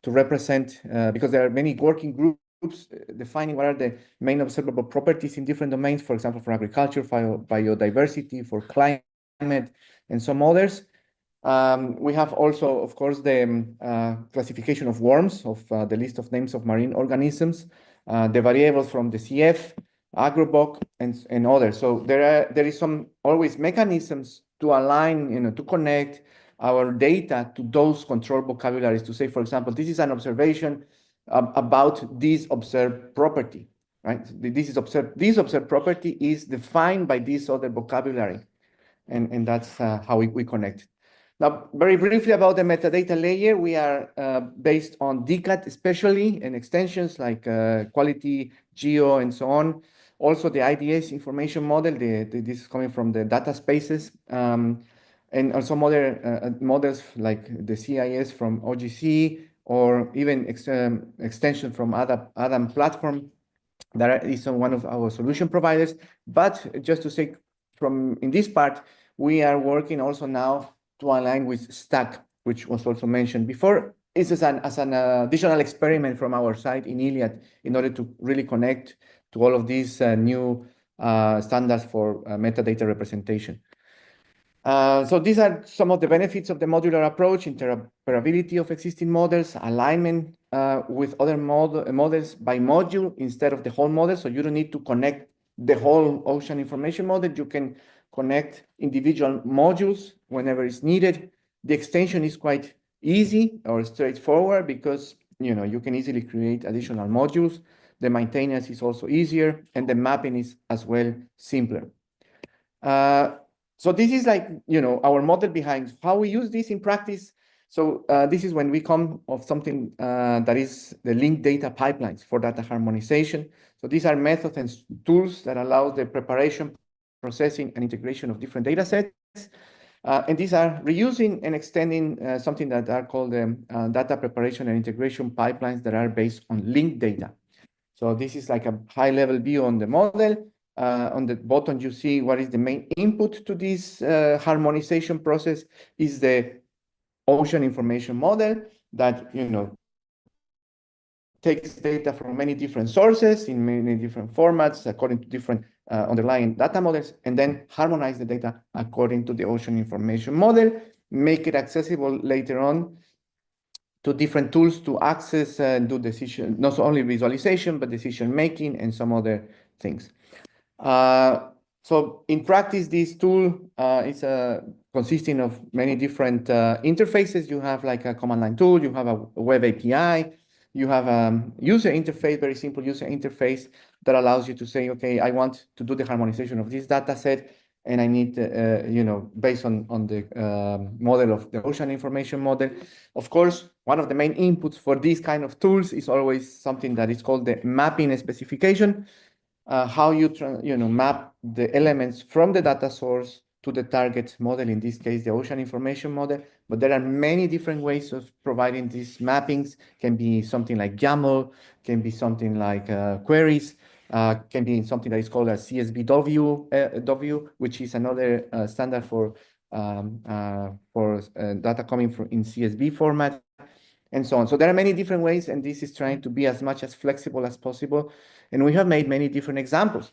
Speaker 1: to represent because there are many working groups defining what are the main observable properties in different domains, for example, for agriculture, for biodiversity, for climate, and some others. We have also, of course, the classification of worms, of the list of names of marine organisms, the variables from the CF, AgroBoc, and others. So there is some always mechanisms to align, to connect our data to those control vocabularies to say, for example, this is an observation about this observed property, right? This observed property is defined by this other vocabulary, and that's how we connect. Now, very briefly about the metadata layer, we are based on DCAT especially, and extensions like quality, geo, and so on. Also, the IDS information model, this is coming from the data spaces, and also other models like the CIS from OGC, or even extension from Adam platform that is on one of our solution providers. But just to say, in this part, we are working also now to align with Stack, which was also mentioned before. This is an additional experiment from our side in ILIAD in order to really connect to all of these new standards for metadata representation. So these are some of the benefits of the modular approach: interoperability of existing models, alignment with other models by module instead of the whole model. So you don't need to connect the whole ocean information model. You can connect individual modules whenever it's needed. The extension is quite easy or straightforward because you can easily create additional modules. The maintenance is also easier, and the mapping is as well simpler. So this is like, our model behind how we use this in practice. So this is when we come of something that is the linked data pipelines for data harmonization. So these are methods and tools that allow the preparation, processing, and integration of different data sets. And these are reusing and extending something that are called data preparation and integration pipelines that are based on linked data. So this is like a high-level view on the model. On the bottom, you see what is the main input to this harmonization process is the ocean information model that, takes data from many different sources in many different formats according to different underlying data models, and then harmonize the data according to the ocean information model, make it accessible later on to different tools to access and do decision, not only visualization, but decision making and some other things. So in practice, this tool is consisting of many different interfaces. You have like a command line tool, you have a web API, you have a user interface, very simple user interface that allows you to say, okay, I want to do the harmonization of this data set, and I need, based on the model of the ocean information model. Of course, one of the main inputs for these kind of tools is always something that is called the mapping specification. How you map the elements from the data source to the target model, in this case, the ocean information model. But there are many different ways of providing these mappings. Can be something like YAML, can be something like queries, can be something that is called a CSV which is another standard for data coming from in CSV format, and so on. So there are many different ways, and this is trying to be as much as flexible as possible. And we have made many different examples.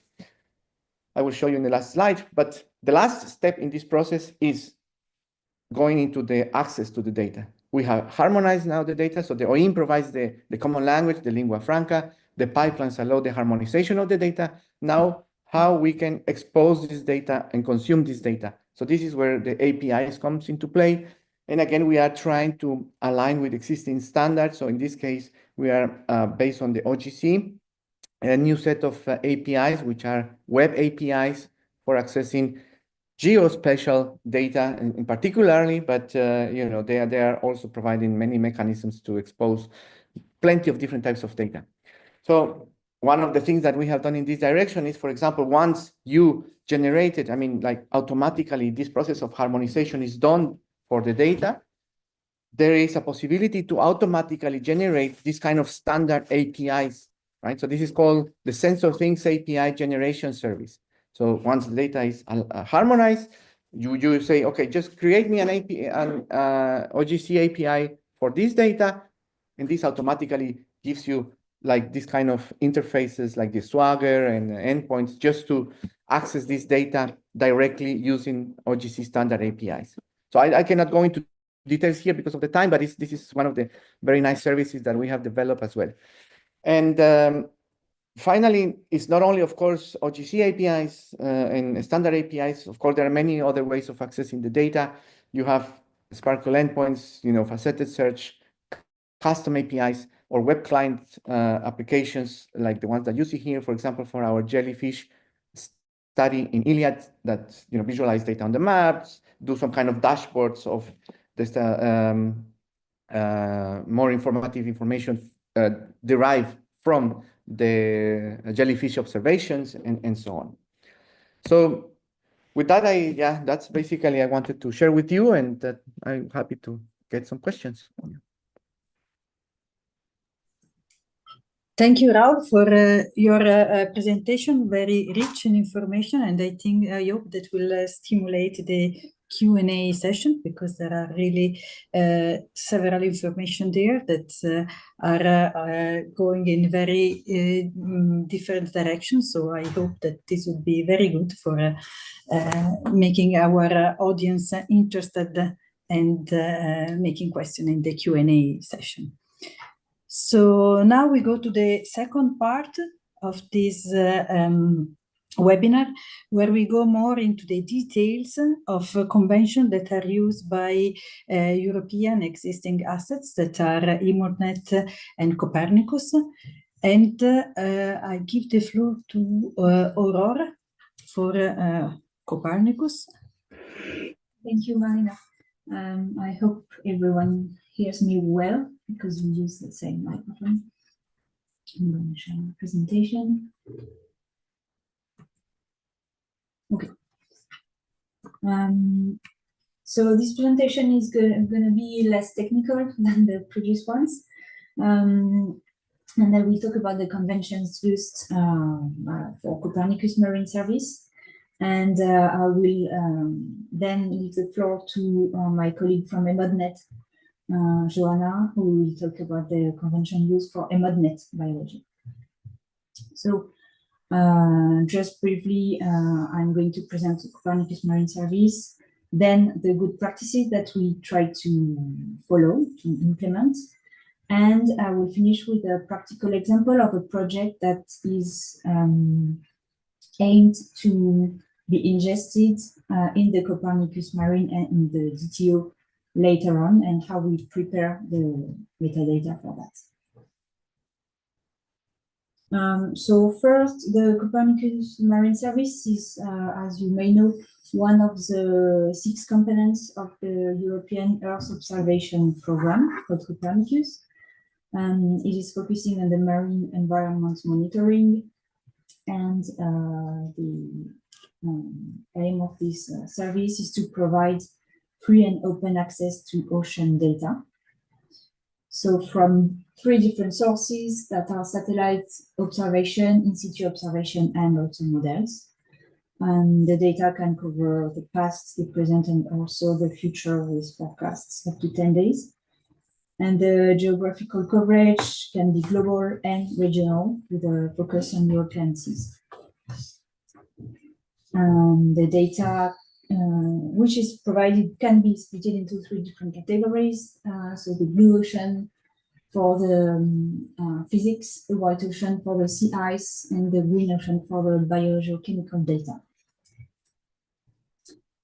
Speaker 1: I will show you in the last slide, but the last step in this process is going into the access to the data. We have harmonized now the data, so the OIM provides the common language, the lingua franca, the pipelines allow the harmonization of the data. Now, how we can expose this data and consume this data. So this is where the APIs comes into play. And again, we are trying to align with existing standards. So in this case, we are based on the OGC, a new set of APIs, which are web APIs for accessing geospatial data in particularly, but they are also providing many mechanisms to expose plenty of different types of data. So one of the things that we have done in this direction is, for example, once you generated, automatically this process of harmonization is done for the data, there is a possibility to automatically generate this kind of standard APIs, right? So this is called the Sensor Things API generation service. So once the data is harmonized, you say, okay, just create me an OGC API for this data, and this automatically gives you like this kind of interfaces like the Swagger and endpoints just to access this data directly using OGC standard APIs. So I cannot go into details here because of the time, but this is one of the very nice services that we have developed as well. And finally, it's not only, of course, OGC APIs and standard APIs. Of course, there are many other ways of accessing the data. You have Sparkle endpoints, faceted search, custom APIs, or web client applications like the ones that you see here, for example, for our jellyfish study in ILIAD that visualize data on the maps, do some kind of dashboards of this more informative information derived from the jellyfish observations and so on. So with that, that's basically I wanted to share with you, and I'm happy to get some questions.
Speaker 2: Thank you, Raul, for your presentation, very rich in information, and I hope that will stimulate the Q&A session, because there are really several information there that are going in very different directions. So I hope that this will be very good for making our audience interested and making questions in the Q&A session. So now we go to the second part of this webinar, where we go more into the details of conventions that are used by European existing assets that are EMODnet and Copernicus. And I give the floor to Aurora for Copernicus.
Speaker 4: Thank you, Marina. I hope everyone hears me well, because we use the same microphone. I'm going to share my presentation. Okay. So this presentation is going to be less technical than the previous ones. And then we talk about the conventions used for Copernicus Marine Service. And I will then leave the floor to my colleague from EMODnet, Joanna, who will talk about the convention used for EMODnet biology. So just briefly, I'm going to present the Copernicus Marine Service, then the good practices that we try to follow, to implement, and I will finish with a practical example of a project that is aimed to be ingested in the Copernicus Marine and in the DTO later on, and how we prepare the metadata for that. So first, the Copernicus Marine Service is, as you may know, one of the 6 components of the European Earth Observation Program called Copernicus. It is focusing on the marine environment monitoring, and the aim of this service is to provide free and open access to ocean data. So from 3 different sources that are satellite observation, in-situ observation, and also models. And the data can cover the past, the present, and also the future with forecasts up to 10 days. And the geographical coverage can be global and regional, with a focus on European seas. The data which is provided can be split into 3 different categories. So the blue ocean for the physics, the white ocean for the sea ice, and the green ocean for the biogeochemical data.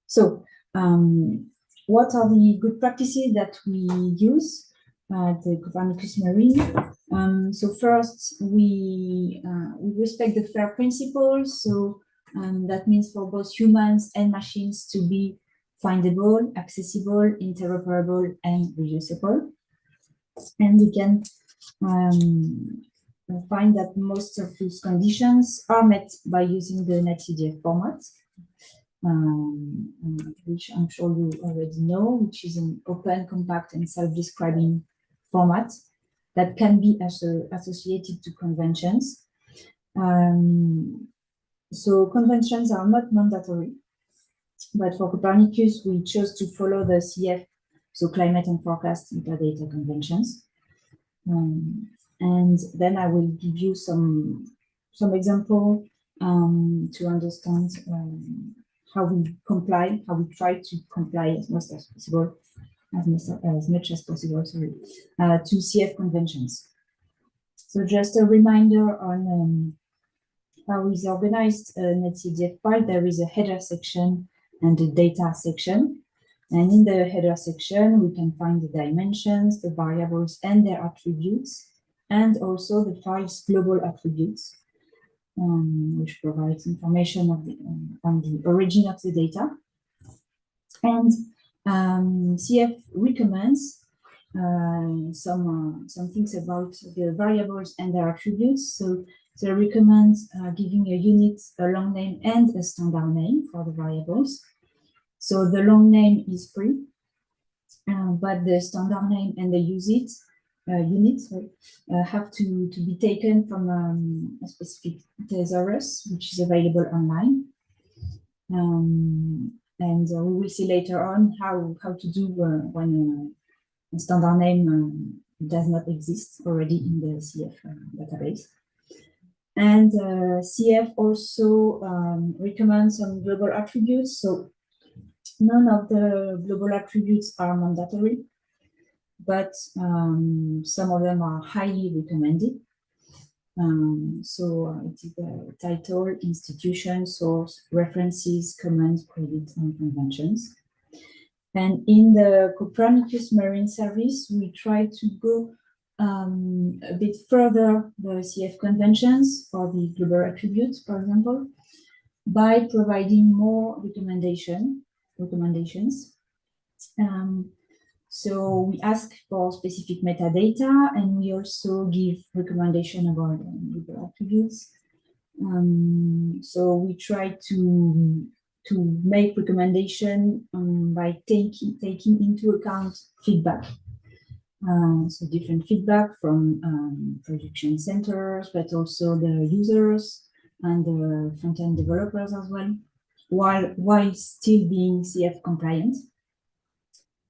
Speaker 4: So what are the good practices that we use at the Copernicus Marine? So first, we respect the FAIR principles. So that means for both humans and machines to be findable, accessible, interoperable, and reusable. And we can find that most of those conditions are met by using the NetCDF format, which I'm sure you already know, which is an open, compact, and self-describing format that can be associated to conventions. So conventions are not mandatory, but for Copernicus, we chose to follow the CF, so climate and forecast metadata conventions. And then I will give you some example to understand how we comply, how we try to comply as much as possible, to CF conventions. So just a reminder on how is organized NetCDF file. There is a header section and a data section. And in the header section, we can find the dimensions, the variables, and their attributes, and also the file's global attributes. which provides information on the origin of the data. And CF recommends some things about the variables and their attributes. So they recommend giving a unit, a long name, and a standard name for the variables. So the long name is free, but the standard name and the unit have to be taken from a specific thesaurus, which is available online. And we will see later on how to do when a standard name does not exist already in the CF database. And CF also recommends some global attributes. So none of the global attributes are mandatory, but some of them are highly recommended. So it is the title, institution, source, references, comments, credit, and conventions. And in the Copernicus Marine Service, we try to go a bit further the CF conventions for the global attributes, for example, by providing more recommendations. So we ask for specific metadata, and we also give recommendation about global attributes. So we try to make recommendation by taking into account feedback. So different feedback from production centers, but also the users and the front-end developers as well, while still being CF compliant.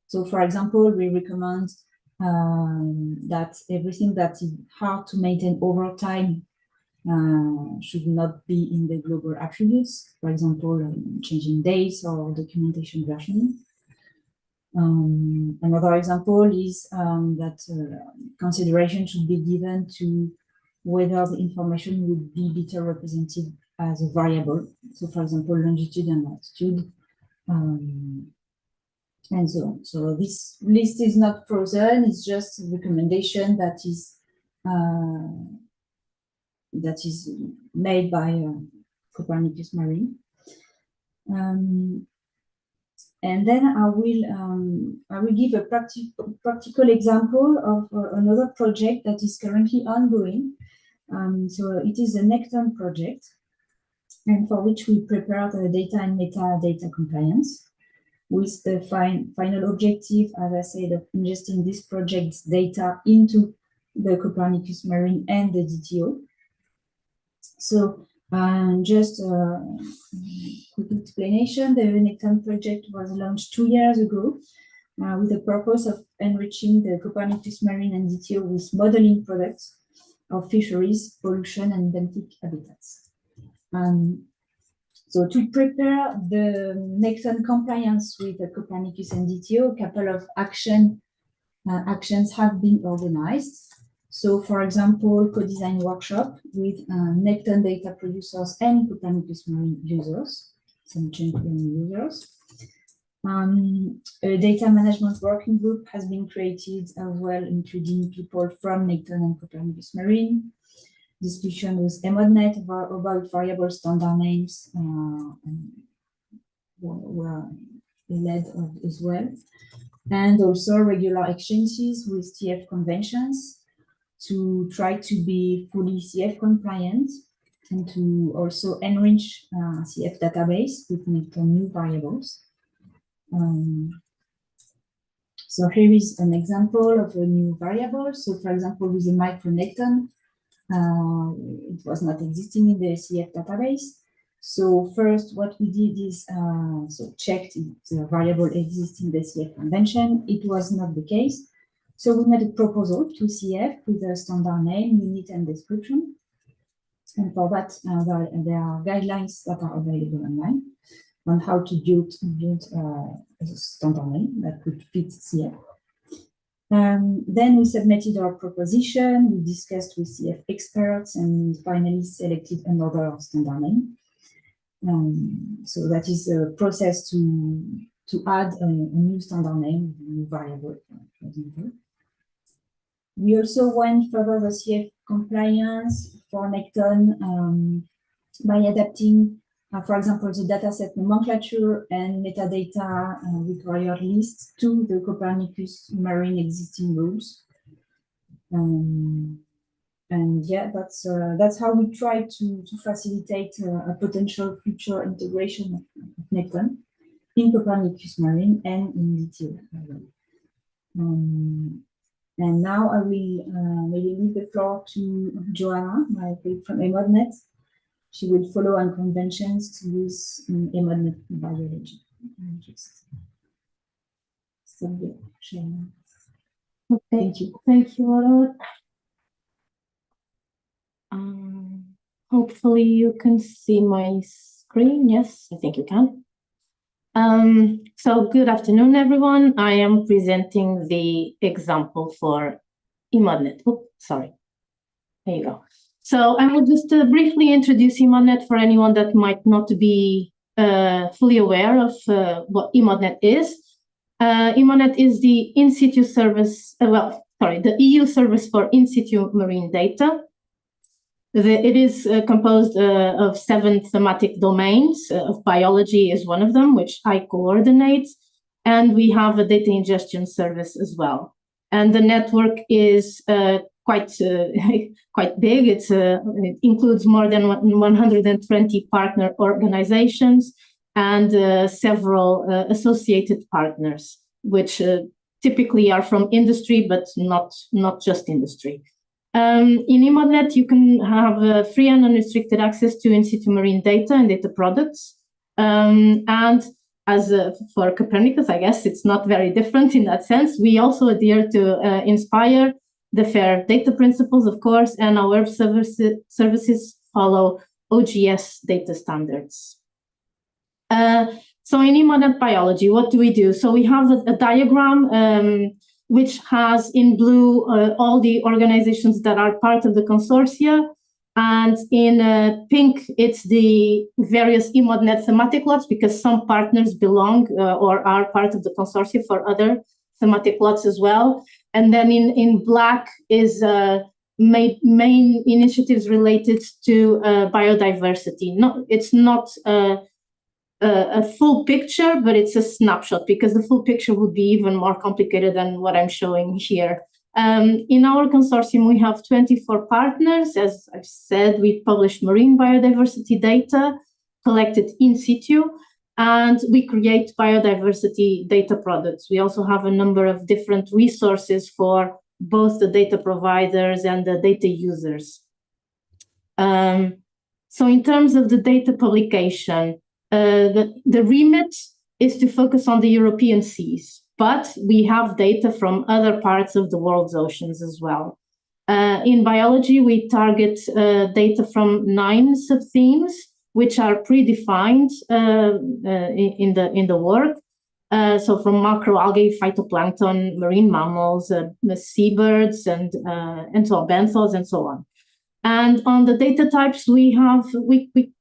Speaker 4: So for example, we recommend that everything that is hard to maintain over time should not be in the global attributes, for example, changing dates or documentation versioning. Another example is that consideration should be given to whether the information would be better represented as a variable. So for example, longitude and latitude, and so on. So this list is not frozen, it's just a recommendation that is made by Copernicus Marine. And then I will give a practical example of another project that is currently ongoing. So it is a Necton project, and for which we prepare the data and metadata compliance, with the final objective, as I said, of ingesting this project's data into the Copernicus Marine and the DTO. So just a quick explanation, the Necton project was launched 2 years ago with the purpose of enriching the Copernicus Marine and DTO with modeling products of fisheries, pollution, and benthic habitats. So to prepare the Necton compliance with the Copernicus and DTO, a couple of actions have been organized. So for example, co-design workshop with Necton data producers and Copernicus Marine users, some champion users. A data management working group has been created as well, including people from Necton and Copernicus Marine. Discussion with EMODnet about variable standard names were led as well. And also regular exchanges with CF conventions to try to be fully CF compliant and to also enrich CF database with new variables. So here is an example of a new variable. So for example, with the micronecton, it was not existing in the CF database. So first what we did is so checked if the variable exists in the CF convention. It was not the case. So we made a proposal to CF with a standard name, unit, and description. And for that, there are guidelines that are available online on how to build a standard name that could fit CF. Then we submitted our proposition, we discussed with CF experts, and finally selected another standard name. So that is a process to add a new standard name, a new variable, for example. We also went further the CF compliance for Necton by adapting, for example, the dataset nomenclature and metadata required lists to the Copernicus Marine existing rules. And yeah, that's how we try to facilitate a potential future integration of Neptune in Copernicus Marine and in DTO. And now I will maybe leave the floor to Joanna, my colleague from EMODnet. She will follow on conventions to use EMODnet biology. Just stop the sharing.
Speaker 5: Okay.
Speaker 4: Thank you.
Speaker 5: Thank you, Laura. Hopefully you can see my screen. Yes, I think you can. So good afternoon, everyone. I am presenting the example for EMODnet. Oops, sorry. There you go. So I will just briefly introduce EMODnet for anyone that might not be fully aware of what EMODnet is. EMODnet is the in-situ service, the EU service for in-situ marine data. It is composed of 7 thematic domains. Of biology is one of them, which I coordinate, and we have a data ingestion service as well. And the network is quite big. It includes more than 120 partner organizations and several associated partners, which typically are from industry, but not just industry. In EMODnet, you can have free and unrestricted access to in-situ marine data and data products. And as for Copernicus, I guess it's not very different in that sense. We also adhere to INSPIRE, the FAIR data principles, of course, and our services follow OGS data standards. So in EMODnet biology, what do we do? So we have a diagram which has in blue all the organizations that are part of the consortia, and in pink it's the various EMODnet thematic lots, because some partners belong or are part of the consortia for other thematic lots as well. And then in black is main initiatives related to biodiversity. It's not a full picture, but it's a snapshot, because the full picture would be even more complicated than what I'm showing here. In our consortium, we have 24 partners. As I've said, we publish marine biodiversity data collected in situ, and we create biodiversity data products. We also have a number of different resources for both the data providers and the data users. So in terms of the data publication, the remit is to focus on the European seas, but we have data from other parts of the world's oceans as well. In biology, we target data from 9 sub-themes, which are predefined in the work. So from macroalgae, phytoplankton, marine mammals, seabirds, and benthos, and so on. And on the data types, we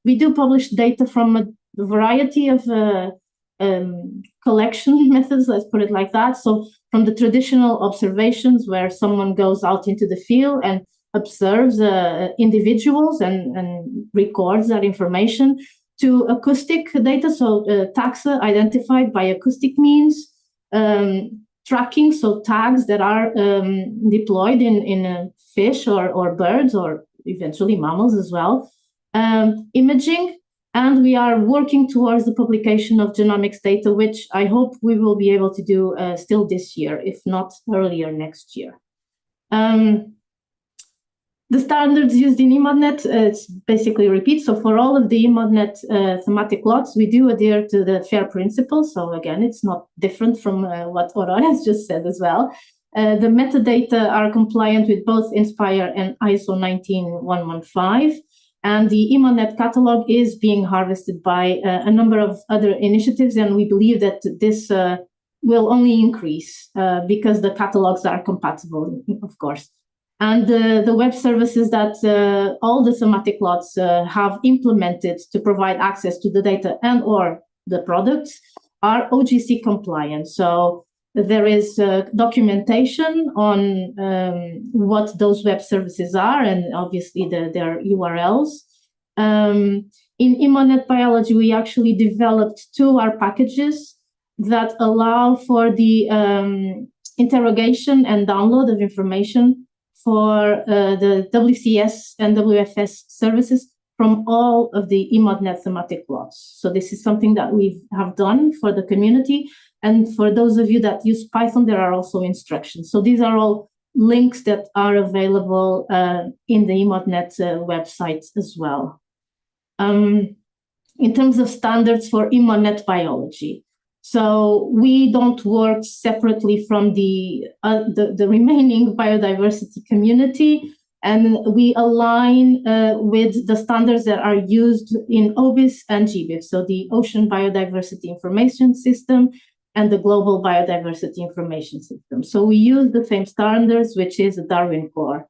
Speaker 5: do publish data from a variety of collection methods, let's put it like that. So from the traditional observations, where someone goes out into the field and observes individuals and records that information, to acoustic data, so taxa identified by acoustic means, tracking, so tags that are deployed in fish or birds, or eventually mammals as well, imaging, and we are working towards the publication of genomics data, which I hope we will be able to do still this year, if not earlier next year. The standards used in EMODnet, it's basically repeat. So for all of the EMODnet thematic lots, we do adhere to the FAIR principles. So again, it's not different from what Aurora has just said as well. The metadata are compliant with both INSPIRE and ISO 19115. And the EMODnet catalog is being harvested by a number of other initiatives. And we believe that this will only increase because the catalogs are compatible, of course. And the web services that all the thematic lots have implemented to provide access to the data and or the products are OGC compliant. So there is documentation on what those web services are, and obviously their URLs. In EMODnet biology, we actually developed 2 R packages that allow for the interrogation and download of information for the WCS and WFS services from all of the EMODnet thematic blocks. So this is something that we have done for the community. And for those of you that use Python, there are also instructions. So these are all links that are available in the EMODnet website as well. In terms of standards for EMODnet biology, so we don't work separately from the remaining biodiversity community, and we align with the standards that are used in OBIS and GBIF, so the Ocean Biodiversity Information System and the Global Biodiversity Information System. So we use the same standards, which is the Darwin Core.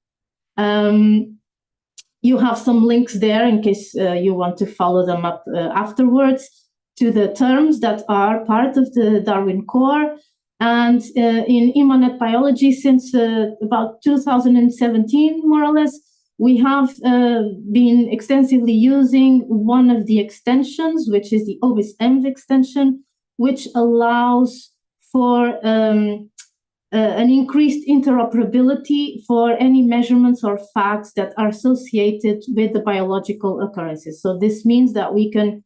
Speaker 5: You have some links there in case you want to follow them up afterwards to the terms that are part of the Darwin Core. And in EMODnet biology, since about 2017, more or less, we have been extensively using one of the extensions, which is the OBIS-ENV extension, which allows for an increased interoperability for any measurements or facts that are associated with the biological occurrences. So this means that we can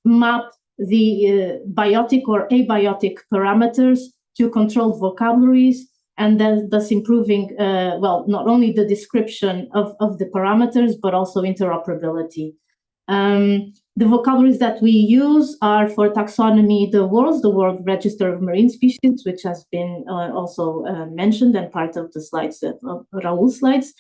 Speaker 5: map the biotic or abiotic parameters to controlled vocabularies, and then thus improving, well, not only the description of the parameters, but also interoperability. The vocabularies that we use are for taxonomy, the World Register of Marine Species, which has been also mentioned and part of the slides, of Raul's slides.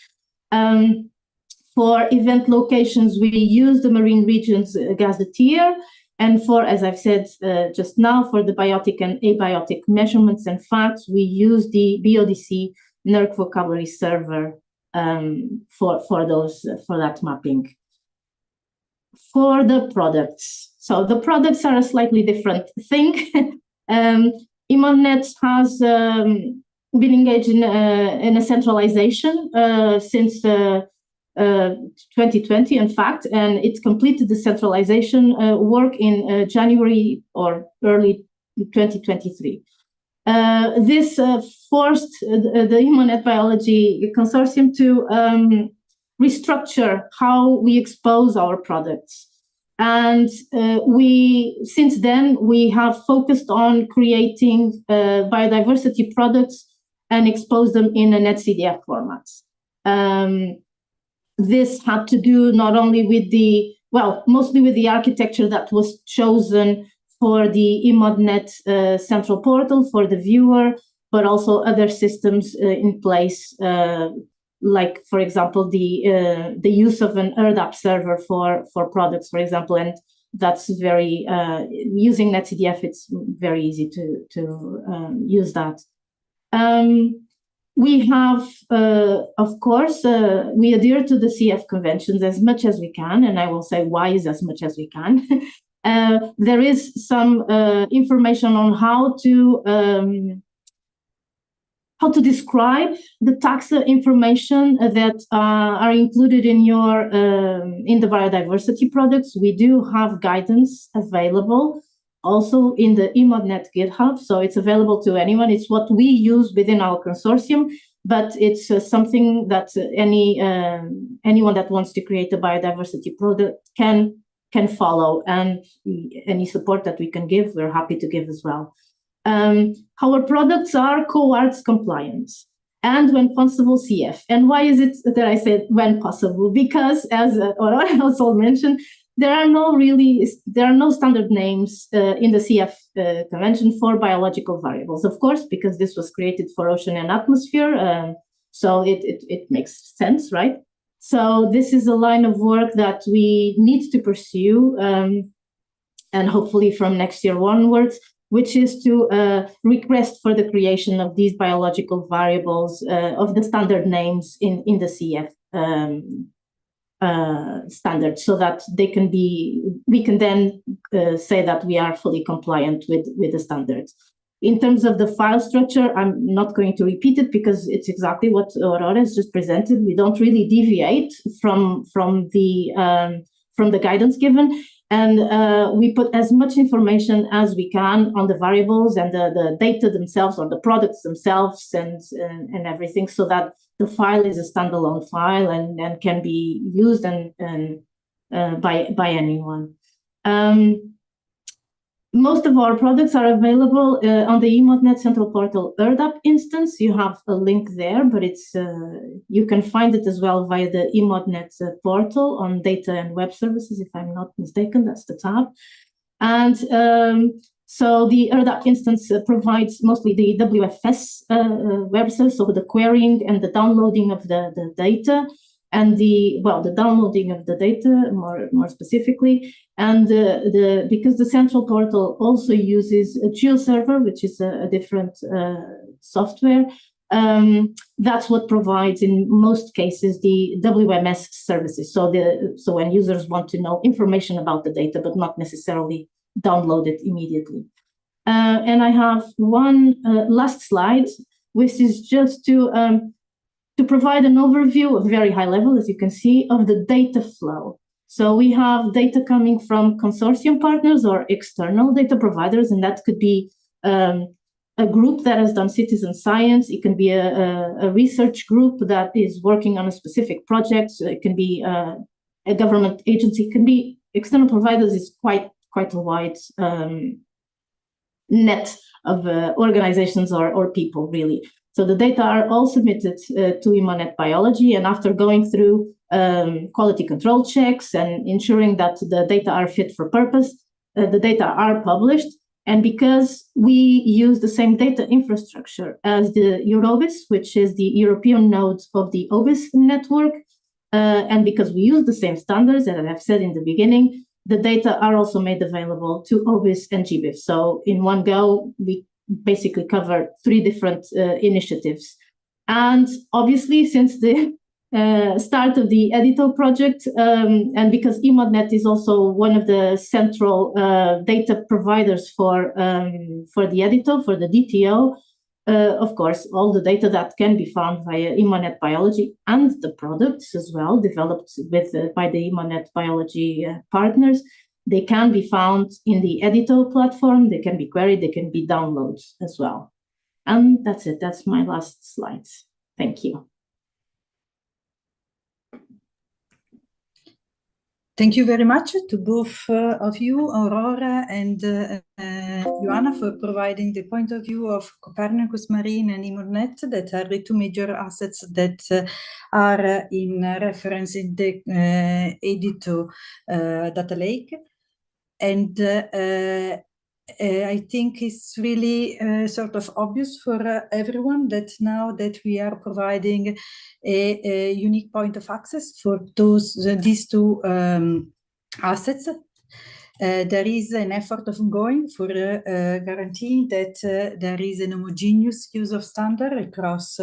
Speaker 5: For event locations, we use the Marine Regions Gazetteer. And for, as I've said just now, for the biotic and abiotic measurements and facts, we use the BODC NERC vocabulary server for that mapping. For the products, so the products are a slightly different thing. EMODnet has been engaged in a centralization since 2020, in fact, and it completed the centralization work in January or early 2023. This forced the EMODnet Biology Consortium to restructure how we expose our products. And since then, we have focused on creating biodiversity products and expose them in a NetCDF format. This had to do not only with mostly with the architecture that was chosen for the EMODnet central portal for the viewer, but also other systems in place, like, for example, the use of an ERDAP server for products, for example, and that's very, using NetCDF, it's very easy to use that. We have, of course, we adhere to the CF conventions as much as we can, and I will say why is as much as we can. There is some information on how to describe the taxa information that are included in in the biodiversity products. We do have guidance available also in the EMODnet GitHub, so it's available to anyone. It's what we use within our consortium, but it's something that anyone that wants to create a biodiversity product can follow, and any support that we can give, we're happy to give as well. Our products are COARTS compliant and when possible CF. And why is it that I said when possible? Because, as Aurora also mentioned, there are no standard names in the CF convention for biological variables, of course, because this was created for ocean and atmosphere, so it makes sense, right? So this is a line of work that we need to pursue, and hopefully from next year onwards, which is to request for the creation of these biological variables of the standard names in the CF standard, so that we can then say that we are fully compliant with the standards. In terms of the file structure, I'm not going to repeat it because it's exactly what Aurora has just presented. We don't really deviate from the guidance given, and we put as much information as we can on the variables and the data themselves, or the products themselves, and everything, so that the file is a standalone file and can be used by anyone. Most of our products are available on the EMODnet Central Portal ERDAP instance. You have a link there, but it's you can find it as well via the EMODnet portal on Data and Web Services, if I'm not mistaken, that's the tab. And so the ERDAP instance provides mostly the WFS web service, so the querying and the downloading of the data, and the downloading of the data more specifically, and because the central portal also uses a Geo server, which is a different software, that's what provides in most cases the WMS services. So when users want to know information about the data, but not necessarily download it immediately. And I have one last slide, which is just to provide an overview of very high level, as you can see, of the data flow. So we have data coming from consortium partners or external data providers, and that could be a group that has done citizen science. It can be a research group that is working on a specific project. So it can be a government agency. It can be external providers. Is quite a wide net of organizations or people, really. So the data are all submitted to EMODnet Biology, and after going through quality control checks and ensuring that the data are fit for purpose, the data are published. And because we use the same data infrastructure as the EUROBIS, which is the European node of the OBIS network, and because we use the same standards, as I've said in the beginning, the data are also made available to OBIS and GBIF. So in one go, we basically cover 3 different initiatives. And obviously, since the start of the EDITO project, and because EMODnet is also one of the central data providers for the EDITO, for the DTO, of course, all the data that can be found via EMODnet Biology and the products as well, developed by the EMODnet Biology partners, they can be found in the EDITO platform, they can be queried, they can be downloaded as well. And that's it, that's my last slides. Thank you.
Speaker 2: Thank you very much to both of you, Aurora and Joanna, for providing the point of view of Copernicus Marine and EMODnet, that are the 2 major assets that are in reference in the EDITO data lake. And I think it's really sort of obvious for everyone that now that we are providing a unique point of access for these 2 assets, there is an effort of ongoing for guaranteeing that there is an homogeneous use of standard across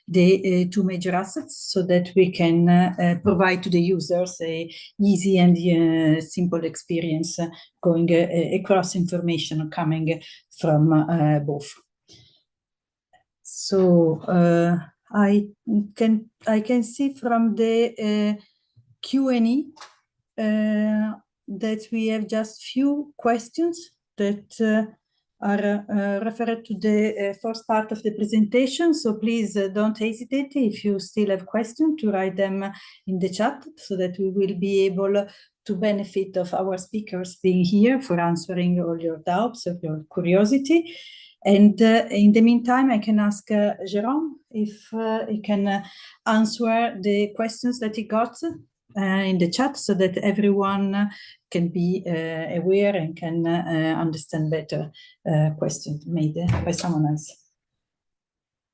Speaker 2: the 2 major assets, so that we can provide to the users a easy and simple experience going across information coming from both. So I can see from the Q&A that we have just few questions that are referred to the first part of the presentation. So please don't hesitate if you still have questions to write them in the chat, so that we will be able to benefit of our speakers being here for answering all your doubts or your curiosity. And in the meantime, I can ask Jérôme if he can answer the questions that he got in the chat, so that everyone can be aware and can understand better questions made by someone else.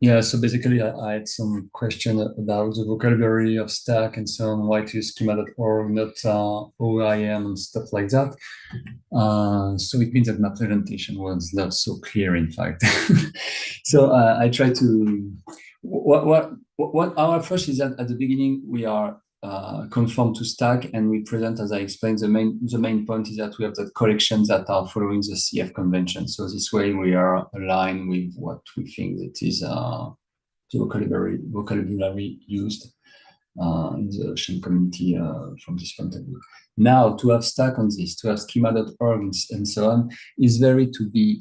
Speaker 3: Yeah, so basically I had some question about the vocabulary of stack and so on, why to use schema.org, not OIM and stuff like that. So it means that my presentation was not so clear, in fact. So I try to, what our approach is that at the beginning, we are conform to stack, and we present, as I explained, the main point is that we have the collections that are following the CF convention. So this way we are aligned with what we think that is the vocabulary used in the ocean community from this point of view. Now, to have stack on this, to have schema.org and so on, is very to be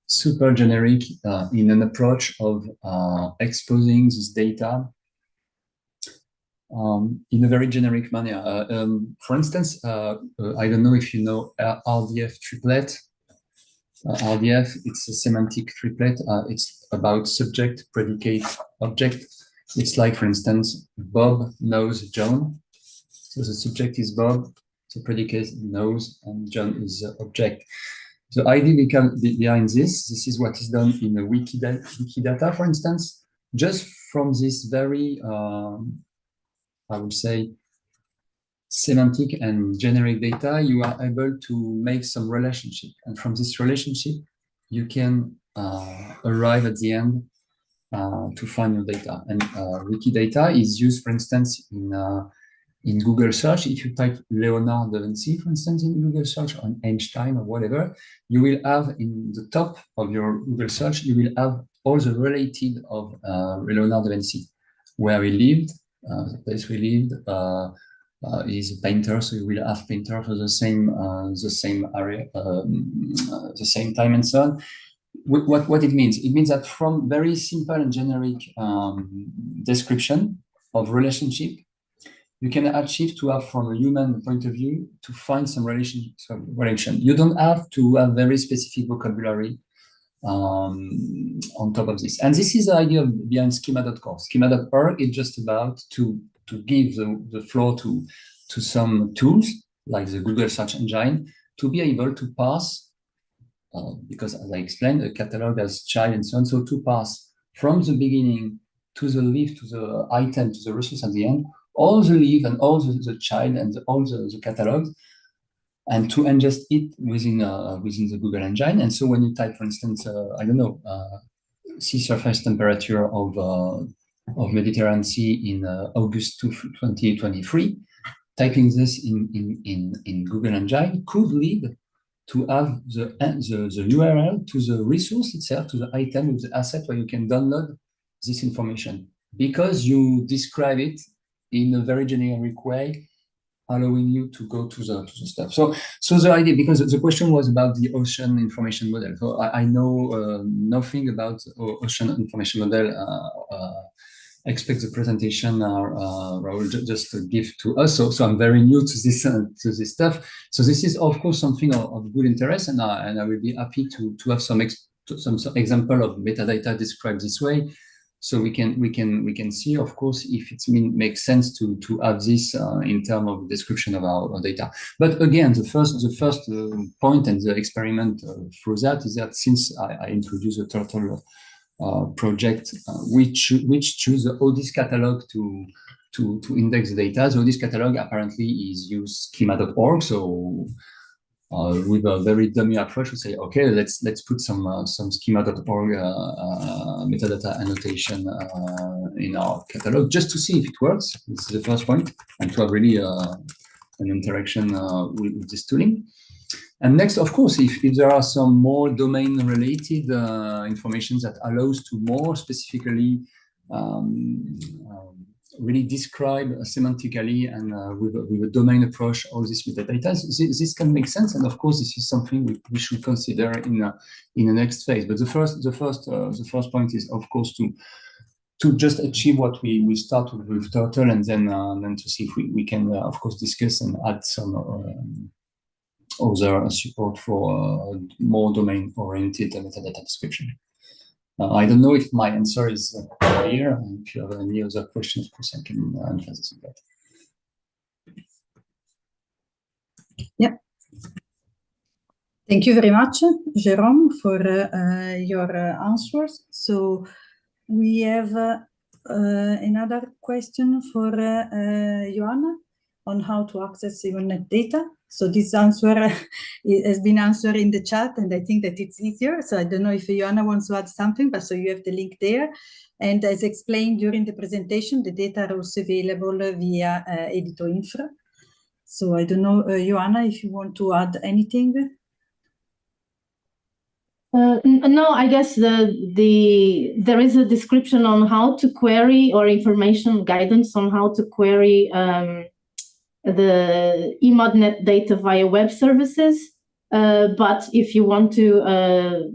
Speaker 3: super generic in an approach of exposing this data in a very generic manner. For instance, I don't know if you know RDF triplet. RDF, it's a semantic triplet. It's about subject, predicate, object. It's like, for instance, Bob knows John. So the subject is Bob, the predicate knows, and John is the object. The idea behind this is what is done in a Wikidata, for instance, just from this very, I would say, semantic and generic data, you are able to make some relationship. And from this relationship, you can arrive at the end to find your data. And Wikidata is used, for instance, in Google search. If you type Leonardo da Vinci, for instance, in Google search, on Einstein or whatever, you will have in the top of your Google search, you will have all the related of Leonardo da Vinci, where he lived, the place we lived. He's a painter, so you will have painter for the same area, the same time, and so on. What it means? It means that from very simple and generic description of relationship, you can achieve to have, from a human point of view, to find some relation. You don't have to have very specific vocabulary on top of this. And this is the idea behind schema.org. Schema.org is just about to give the floor to some tools, like the Google search engine, to be able to pass, because as I explained, a catalog has child and so on, so to pass from the beginning to the leaf, to the item, to the resource at the end, all the leaf and all the child and all the catalogs, and to ingest it within the Google engine. And so when you type, for instance, I don't know, sea surface temperature of Mediterranean Sea in August 2023, typing this in Google engine could lead to have the URL to the resource itself, to the item with the asset where you can download this information, because you describe it in a very generic way, allowing you to go to the stuff. So the idea, because the question was about the ocean information model. So I know nothing about ocean information model. Expect the presentation Raoul just give to us. So I'm very new to this stuff. So this is of course something of good interest, and I will be happy to have some example of metadata described this way. So we can see, of course, if it makes sense to have this in terms of description of our data. But again, the first point and the experiment through that is that since I introduced the Turtle project, which choose the ODIS catalog to index the data. The ODIS catalog apparently is use schema.org. So with a very dummy approach, we say, okay, let's put some schema.org metadata annotation in our catalog just to see if it works. This is the first point, and to have really an interaction with this tooling. And next, of course, if there are some more domain-related information that allows to more specifically really describe semantically and with a domain approach all this metadata, this can make sense. And of course, this is something we should consider in the next phase. But the first point is, of course, to just achieve what we start with Turtle, and then to see if we can, of course, discuss and add some other support for more domain-oriented metadata description. I don't know if my answer is clear. If you have any other questions, of course, I can emphasize on that.
Speaker 2: Yeah. Thank you very much, Jérôme, for your answers. So we have another question for Joanna on how to access EMODnet data. So this answer has been answered in the chat, and I think that it's easier. So I don't know if Joanna wants to add something, but so you have the link there. And as explained during the presentation, the data are also available via EDITO-Infra. So I don't know, Joanna, if you want to add anything.
Speaker 5: No, I guess there is a description on how to query, or information guidance on how to query the EMODnet data via web services. But if you want to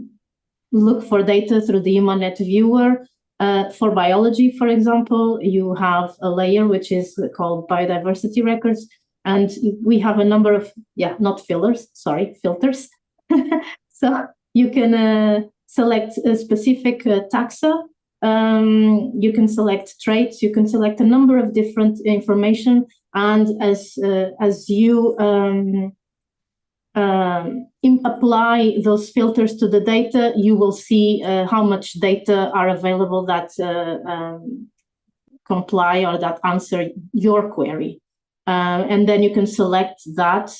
Speaker 5: look for data through the EMODnet viewer, for biology, for example, you have a layer which is called biodiversity records. And we have a number of, not fillers, sorry, filters. So you can select a specific taxa. You can select traits. You can select a number of different information. And as you apply those filters to the data, you will see how much data are available that comply or that answer your query. And then you can select that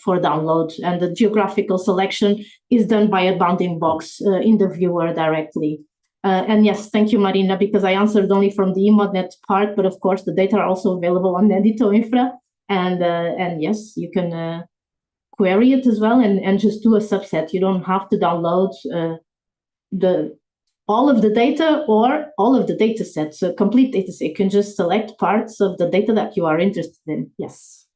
Speaker 5: for download. And the geographical selection is done by a bounding box in the viewer directly. And yes, thank you, Marina, because I answered only from the EMODnet part, but of course the data are also available on EDITO-Infra. And yes, you can query it as well and just do a subset. You don't have to download all of the data or all of the data sets, a complete data set. You can just select parts of the data that you are interested in. Yes.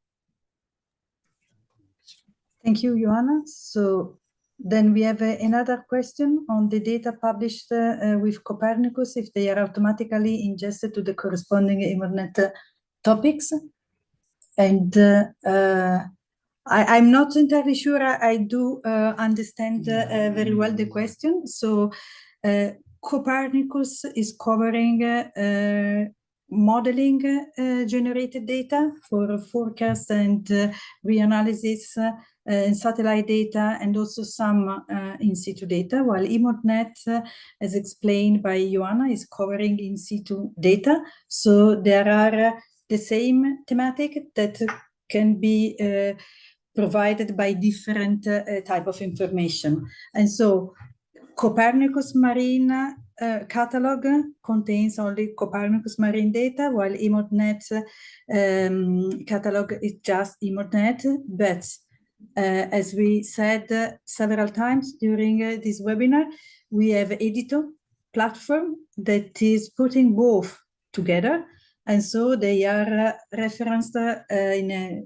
Speaker 2: Thank you, Joanna. So then we have another question on the data published with Copernicus, if they are automatically ingested to the corresponding EMODnet topics. And I'm not entirely sure I do understand very well the question. So Copernicus is covering modeling generated data for forecast and reanalysis and satellite data, and also some in situ data, while EMODnet, as explained by Joanna, is covering in situ data. So there are the same thematic that can be provided by different type of information. And so Copernicus Marine catalog contains only Copernicus Marine data, while EMODnet catalog is just EMODnet. But as we said several times during this webinar, we have EDITO platform that is putting both together. And so they are referenced in a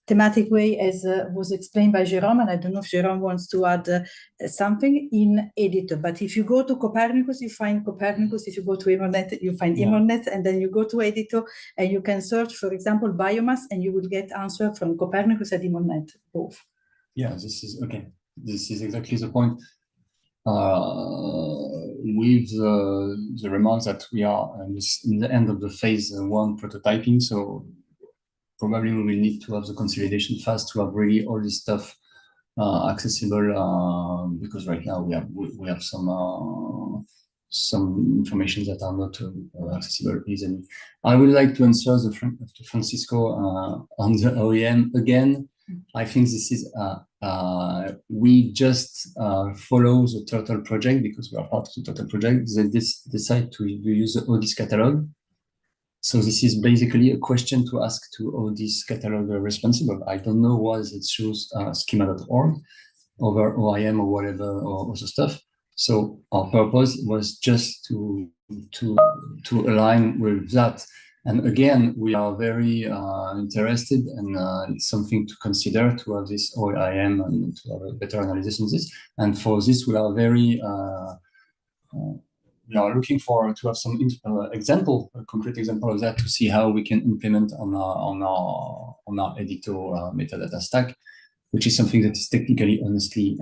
Speaker 2: thematic way, as was explained by Jérôme, and I don't know if Jérôme wants to add something in EDITO. But if you go to Copernicus, you find Copernicus. If you go to EMODnet, you find EMODnet, and then you go to EDITO, and you can search, for example, biomass, and you will get answer from Copernicus and EMODnet, both.
Speaker 3: Yeah, this is okay. This is exactly the point. With the remarks that we are in the end of the phase 1 prototyping, so probably we will need to have the consolidation fast to have really all this stuff accessible, because right now we have some information that are not accessible easily. I would like to answer to Francisco on the OEM again. I think this is we just follow the Turtle project because we are part of the Turtle project. They decide to use the ODIS catalog. So this is basically a question to ask to ODIS catalog responsible. I don't know why it shows schema.org over OIM or whatever or other stuff. So our purpose was just to align with that. And again, we are very interested, and it's something to consider to have this OIM and to have a better analysis on this. And for this, we are very we are looking to have some example, a concrete example of that, to see how we can implement on our EDITO metadata stack, which is something that is technically, honestly,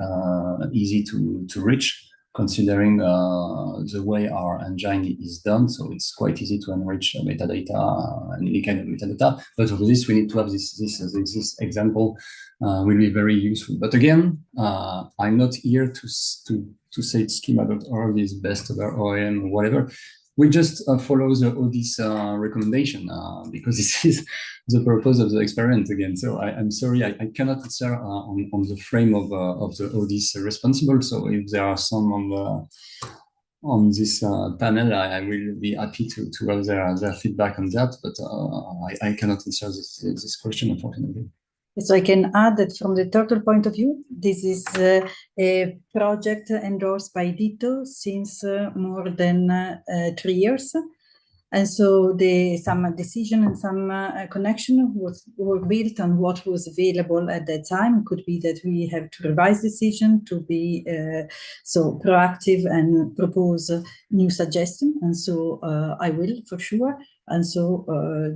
Speaker 3: easy to reach, considering the way our engine is done. So it's quite easy to enrich metadata and any kind of metadata. But for this, we need to have this example. Will be very useful. But again, I'm not here to say schema.org is best over OEM or whatever. we just follow this recommendation because this is the purpose of the experiment again. So I'm sorry, I cannot answer on the frame of the audits responsible. So if there are some on this panel, I will be happy to have their feedback on that, but I cannot answer this question, unfortunately.
Speaker 2: So I can add that from the turtle point of view, this is a project endorsed by EDITO since more than 3 years. And so some decision and some connection were built on what was available at that time. It could be that we have to revise decision to be so proactive and propose new suggestions. And so I will for sure. And so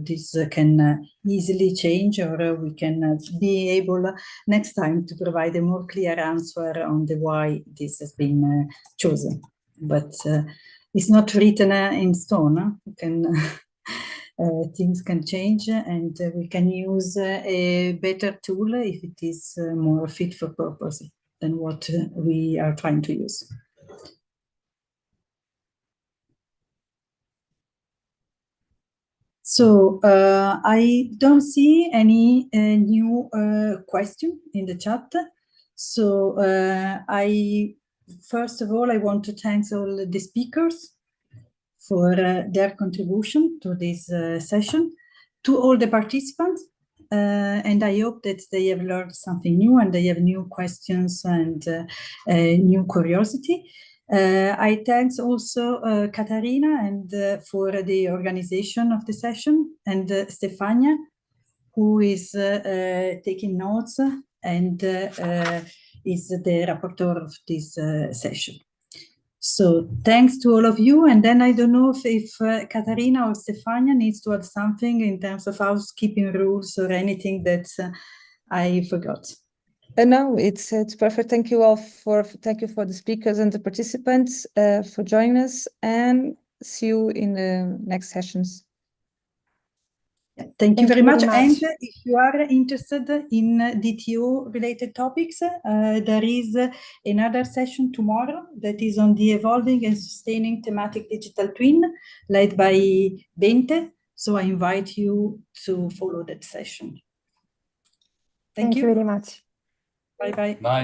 Speaker 2: this can easily change, or we can be able next time to provide a more clear answer on the why this has been chosen. But it's not written in stone. Things can change, and we can use a better tool if it is more fit for purpose than what we are trying to use. So I don't see any new question in the chat. So first of all, I want to thank all the speakers for their contribution to this session, to all the participants, and I hope that they have learned something new and they have new questions and new curiosity. I thanks also Catarina and for the organization of the session, and Stefania, who is taking notes and is the rapporteur of this session. So thanks to all of you. And then I don't know if Catarina or Stefania needs to add something in terms of housekeeping rules or anything that I forgot.
Speaker 6: No, it's perfect. Thank you all for the speakers and the participants for joining us, and see you in the next sessions.
Speaker 2: Thank you very much. And if you are interested in DTO related topics, there is another session tomorrow that is on the evolving and sustaining thematic digital twin led by VIII. So I invite you to follow that session. Thank you
Speaker 7: very much.
Speaker 2: Bye-bye.
Speaker 3: Bye.